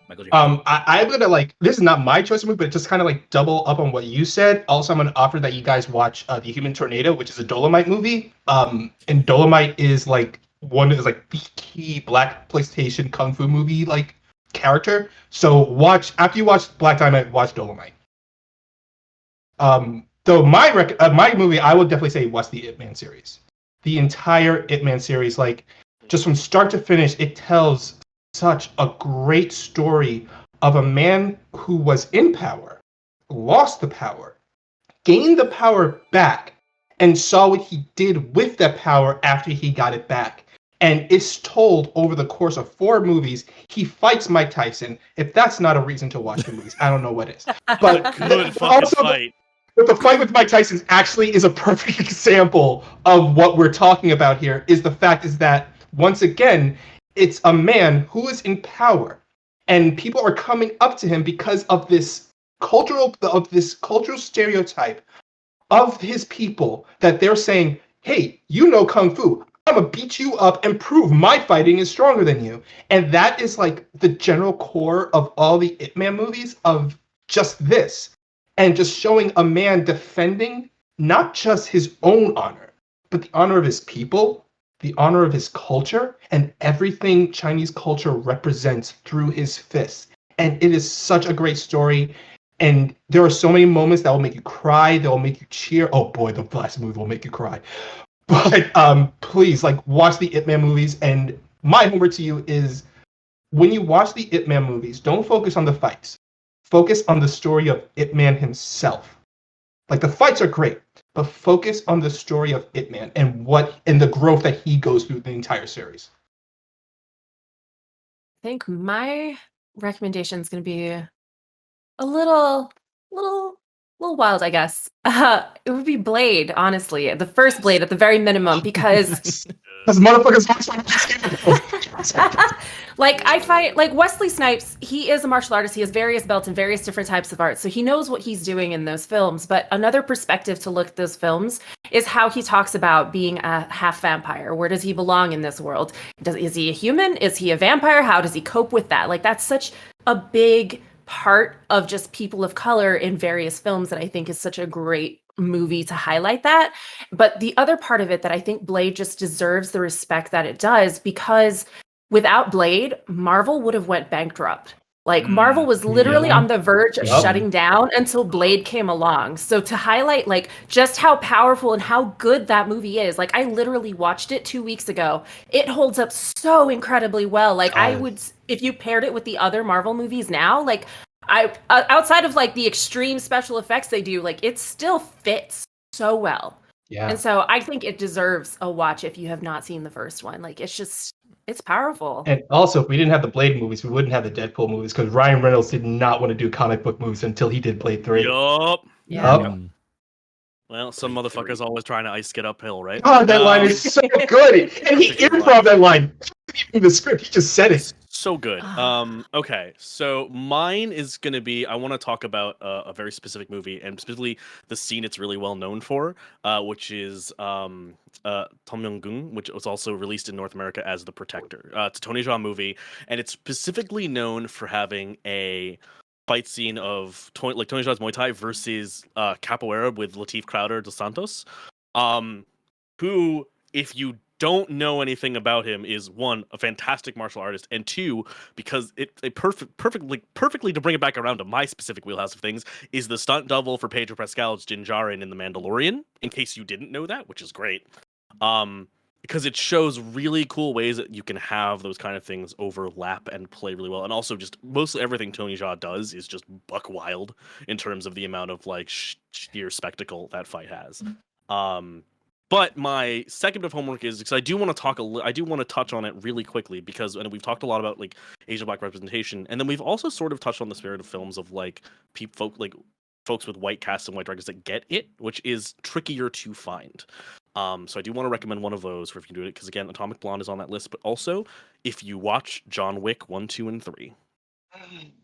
Michael J. I'm gonna this is not my choice of movie, but just kind of like double up on what you said. Also, I'm gonna offer that you guys watch The Human Tornado, which is a Dolomite movie. And Dolomite is like one of the key blaxploitation kung fu movie character. So after you watch Black Dynamite, watch Dolomite. Though my movie, I would definitely say watch the Ip Man series. The entire Ip Man series, just from start to finish, it tells such a great story of a man who was in power, lost the power, gained the power back, and saw what he did with that power after he got it back. And it's told over the course of 4 movies. He fights Mike Tyson. If that's not a reason to watch the movies, I don't know what is. But Good fucking also, fight. but the fight with Mike Tyson actually is a perfect example of what we're talking about here. Is the fact is that once again, it's a man who is in power, and people are coming up to him because of this cultural stereotype of his people, that they're saying, "Hey, you know kung fu. I'm gonna beat you up and prove my fighting is stronger than you." And that is the general core of all the Ip Man movies, of just this, and just showing a man defending not just his own honor, but the honor of his people, the honor of his culture, and everything Chinese culture represents through his fists. And it is such a great story. And there are so many moments that will make you cry, that will make you cheer. Oh boy, the last movie will make you cry. But please, watch the Ip Man movies. And my homework to you is, when you watch the Ip Man movies, don't focus on the fights. Focus on the story of Ip Man himself. The fights are great, but focus on the story of Ip Man and the growth that he goes through the entire series. I think my recommendation is going to be a little wild, I guess. It would be Blade, honestly, the first Blade at the very minimum, because Because motherfuckers I find Wesley Snipes, he is a martial artist. He has various belts in various different types of art, so he knows what he's doing in those films. But another perspective to look at those films is how he talks about being a half vampire. Where does he belong in this world? Is he a human? Is he a vampire? How does he cope with that? That's such a big part of just people of color in various films that I think is such a great movie to highlight that. But the other part of it that I think Blade just deserves the respect that it does, because without Blade, Marvel would have went bankrupt. Marvel was literally on the verge of shutting down until Blade came along. So to highlight just how powerful and how good that movie is, I literally watched it 2 weeks ago. It holds up so incredibly well. I would, if you paired it with the other Marvel movies now, I outside of the extreme special effects they do, it still fits so well. Yeah. And so I think it deserves a watch if you have not seen the first one. It's powerful. And also, if we didn't have the Blade movies, we wouldn't have the Deadpool movies, because Ryan Reynolds did not want to do comic book movies until he did Blade 3. Yup. Yeah. Well, some motherfuckers always trying to ice get uphill, right? Oh, that line is so good. And he improv that line. In the script, he just said it. So good. Okay, so mine is going to be, I want to talk about a very specific movie, and specifically the scene it's really well known for, which is Tom Yong-gung, which was also released in North America as The Protector. It's a Tony Jaa movie, and it's specifically known for having a fight scene of Tony Jaa's Muay Thai versus Capoeira with Latif Crowder dos Santos, who, if you don't know anything about him, is one, a fantastic martial artist, and two, because perfectly to bring it back around to my specific wheelhouse of things, is the stunt double for Pedro Pascal's Din Djarin in The Mandalorian, in case you didn't know that, which is great. Because it shows really cool ways that you can have those kind of things overlap and play really well. And also just mostly everything Tony Jaa does is just buck wild in terms of the amount of sheer spectacle that fight has. But my second bit of homework is, because I do want to touch on it really quickly, because we've talked a lot about Asian Black representation, and then we've also sort of touched on the spirit of films of folks with white casts and white dragons that get it, which is trickier to find. So I do want to recommend one of those for if you can do it, because again, Atomic Blonde is on that list, but also if you watch John Wick 1, 2, and 3.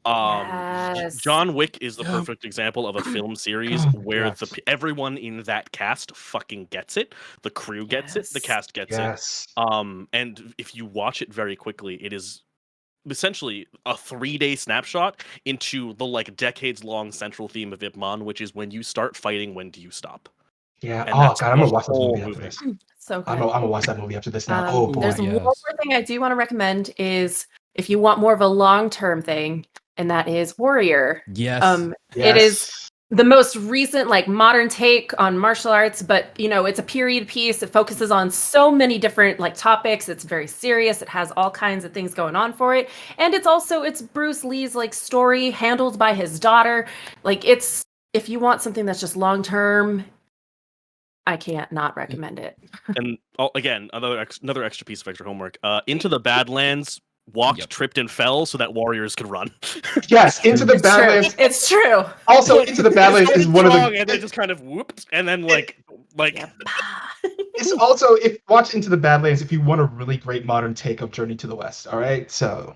Yes. John Wick is the Yep. perfect example of a film series where Yes. everyone in that cast fucking gets it. The crew gets it, the Yes. cast gets Yes. it. And if you watch it very quickly, it is essentially a 3-day snapshot into the like decades-long central theme of Ip Man, which is when you start fighting, when do you stop? Yeah. And Oh that's god, I'm the gonna watch this whole movie after movie. this. So good. I'm gonna watch that movie after this now. Oh boy. There's one yes. more thing I do want to recommend is if you want more of a long-term thing, and that is Warrior. Yes. It is the most recent, like, modern take on martial arts, but it's a period piece. It focuses on so many different like topics. It's very serious. It has all kinds of things going on for it, and it's Bruce Lee's like story handled by his daughter. Like, it's if you want something that's just long-term, I can't not recommend it. And again, another extra piece of extra homework. Into the Badlands walked, Yep. tripped, and fell so that warriors could run. Yes, Into the It's true. Badlands. It's true. Also, Into the Badlands is one of and they the. just kind of whooped, and then like Yep. It's also if watch Into the Badlands if you want a really great modern take of Journey to the West. All right, so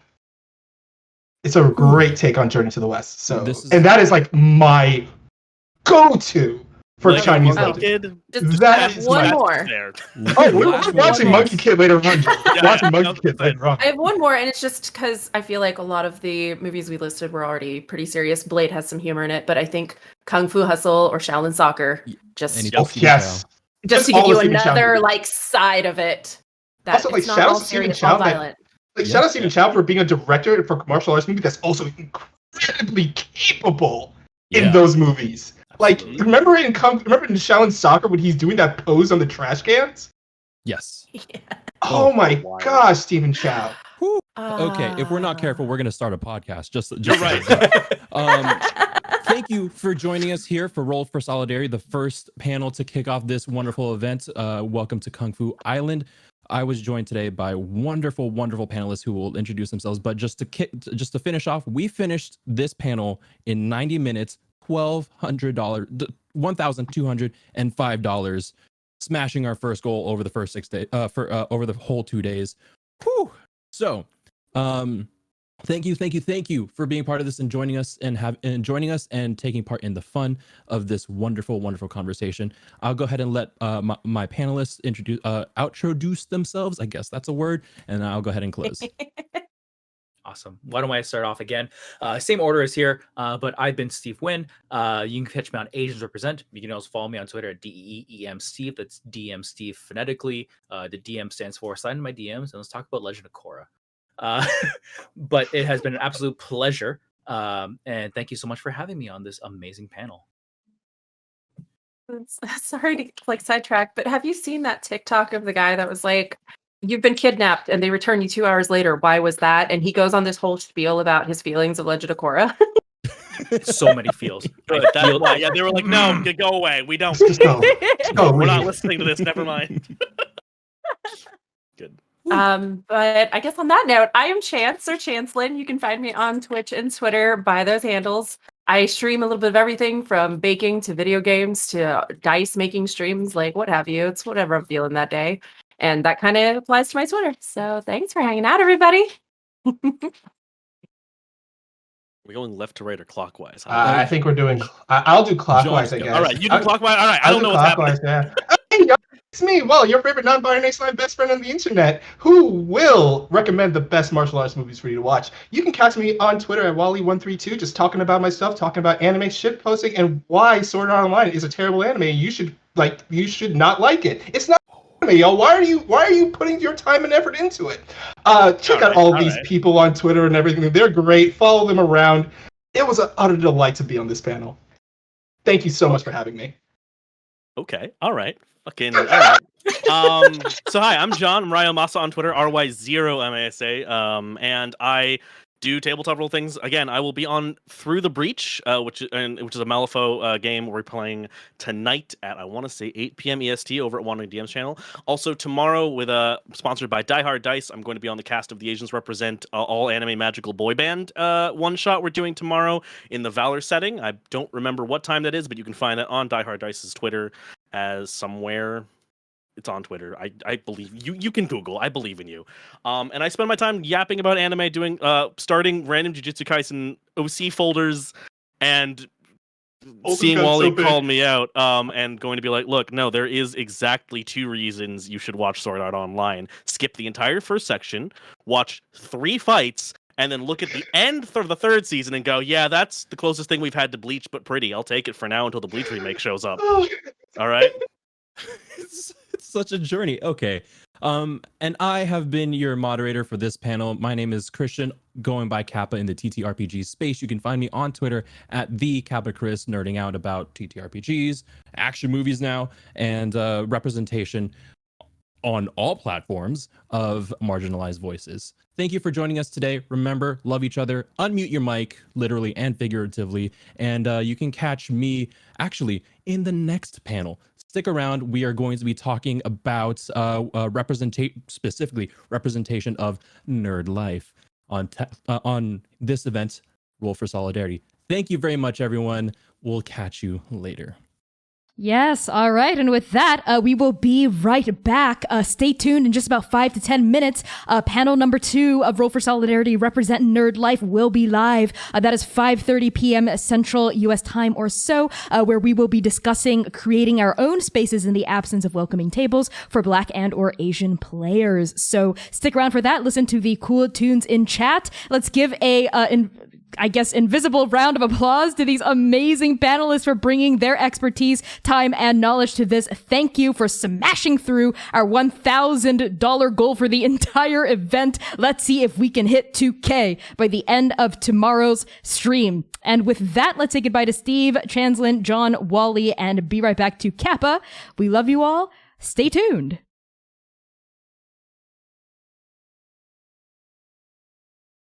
it's a great take on Journey to the West. So and that is like my go-to for like, Chinese Oh. legend. Kid, Just That have is one my- more. there. Oh, we're Last watching one. Monkey Kid later on. Yeah, Watching yeah, Monkey Kid later on. I have one more, and it's just because I feel like a lot of the movies we listed were already pretty serious. Blade has some humor in it, but I think Kung Fu Hustle or Shaolin Soccer just Anything Oh, Stephen yes. Chow. just to all give you the Stephen Chow another movies. like side of it. That Also, like, it's not shout out all to Stephen serious, all Chow that- violent. Like Yeah. shout out Stephen Chow for being a director for a martial arts movie that's also incredibly capable in Yeah. those movies. Like Absolutely. remember in Shaolin Soccer when he's doing that pose on the trash cans? Yes. Oh, my wild. gosh, Stephen Chow. Whew. Okay, if we're not careful, we're going to start a podcast. You're right. Thank you for joining us here for Roll for Solidarity, the first panel to kick off this wonderful event. Welcome to Kung Fu Island. I was joined today by wonderful, wonderful panelists who will introduce themselves. But just to finish off, we finished this panel in 90 minutes, $1,205, smashing our first goal over the first 6 days, over the whole 2 days. Whew. So, thank you for being part of this and joining us and taking part in the fun of this wonderful, wonderful conversation. I'll go ahead and let my panelists introduce themselves. I guess that's a word, and I'll go ahead and close. Awesome. Why don't I start off again? Same order as here, but I've been Steve Nguyen. You can catch me on Asians Represent. You can also follow me on Twitter at DEEM Steve. That's DM Steve phonetically. The DM stands for Slide in My DMs, and let's talk about Legend of Korra. But it has been an absolute pleasure. And thank you so much for having me on this amazing panel. Sorry to like sidetrack, but have you seen that TikTok of the guy that was like, "You've been kidnapped and they return you 2 hours later. Why was that?" And he goes on this whole spiel about his feelings of Legend of Korra. So many feels. Good. That's why. Yeah, they were like, no, go away. We don't. Just go. Just go. We're not leave. listening to this. Never mind. Good. But I guess on that note, I am Chance or Chancelin. You can find me on Twitch and Twitter by those handles. I stream a little bit of everything from baking to video games to dice making streams, like what have you. It's whatever I'm feeling that day. And that kind of applies to my Twitter. So thanks for hanging out, everybody. We're going left to right or clockwise. I think we're doing. I'll do clockwise, I John, guess. All right, you do clockwise. All right, I I'll don't do know what's happening. clockwise, yeah. Hey, y'all, it's me, Well, your favorite non-binary slime best friend on the internet, who will recommend the best martial arts movies for you to watch. You can catch me on Twitter at Wally132, just talking about my stuff, talking about anime shit posting, and why Sword Art Online is a terrible anime. You should not like it. It's not anime, y'all. Why are you putting your time and effort into it? Check out all these people on Twitter and everything. They're great. Follow them around. It was an utter delight to be on this panel. Thank you so much for having me. Okay. All right. Fucking. All right. So hi, I'm John. I'm Ryo Masa on Twitter, RY0MASA. And I do tabletop role things. Again, I will be on Through the Breach, which is a Malifaux game we're playing tonight at, I want to say 8 p.m. EST over at Wandering DM's channel. Also tomorrow, with sponsored by Die Hard Dice, I'm going to be on the cast of The Asians Represent All Anime Magical Boy Band one shot we're doing tomorrow in the Valor setting. I don't remember what time that is, but you can find that on Die Hard Dice's Twitter as somewhere. It's on Twitter. I believe you. You can Google. I believe in you. And I spend my time yapping about anime, doing starting random Jujutsu Kaisen OC folders, and seeing Wally called me out. And going to be like, look, no, there is exactly 2 reasons you should watch Sword Art Online. Skip the entire first section, watch 3 fights, and then look at the end for the 3rd season and go, yeah, that's the closest thing we've had to Bleach, but pretty. I'll take it for now until the Bleach remake shows up. All right. It's such a journey. Okay. And I have been your moderator for this panel. My name is Christian, going by Kappa in the TTRPG space. You can find me on Twitter at the Kappa Chris, nerding out about TTRPGs, action movies now, and representation on all platforms of marginalized voices. Thank you for joining us today. Remember, love each other, unmute your mic, literally and figuratively, and you can catch me actually in the next panel. Stick around. We are going to be talking about specifically representation of nerd life on this event, Roll for Solidarity. Thank you very much, everyone. We'll catch you later. Yes, all right. And with that, we will be right back. Stay tuned in just about 5 to 10 minutes. Panel number 2 of Roll for Solidarity, Represent Nerd Life, will be live. That is 5:30 p.m. Central U.S. time or so, where we will be discussing creating our own spaces in the absence of welcoming tables for Black and or Asian players. So stick around for that. Listen to the cool tunes in chat. Let's give a invisible round of applause to these amazing panelists for bringing their expertise, time, and knowledge to this. Thank you for smashing through our $1,000 goal for the entire event. Let's see if we can hit 2K by the end of tomorrow's stream. And with that, let's say goodbye to Steve, Chanslin, John, Wally, and be right back to Kappa. We love you all. Stay tuned.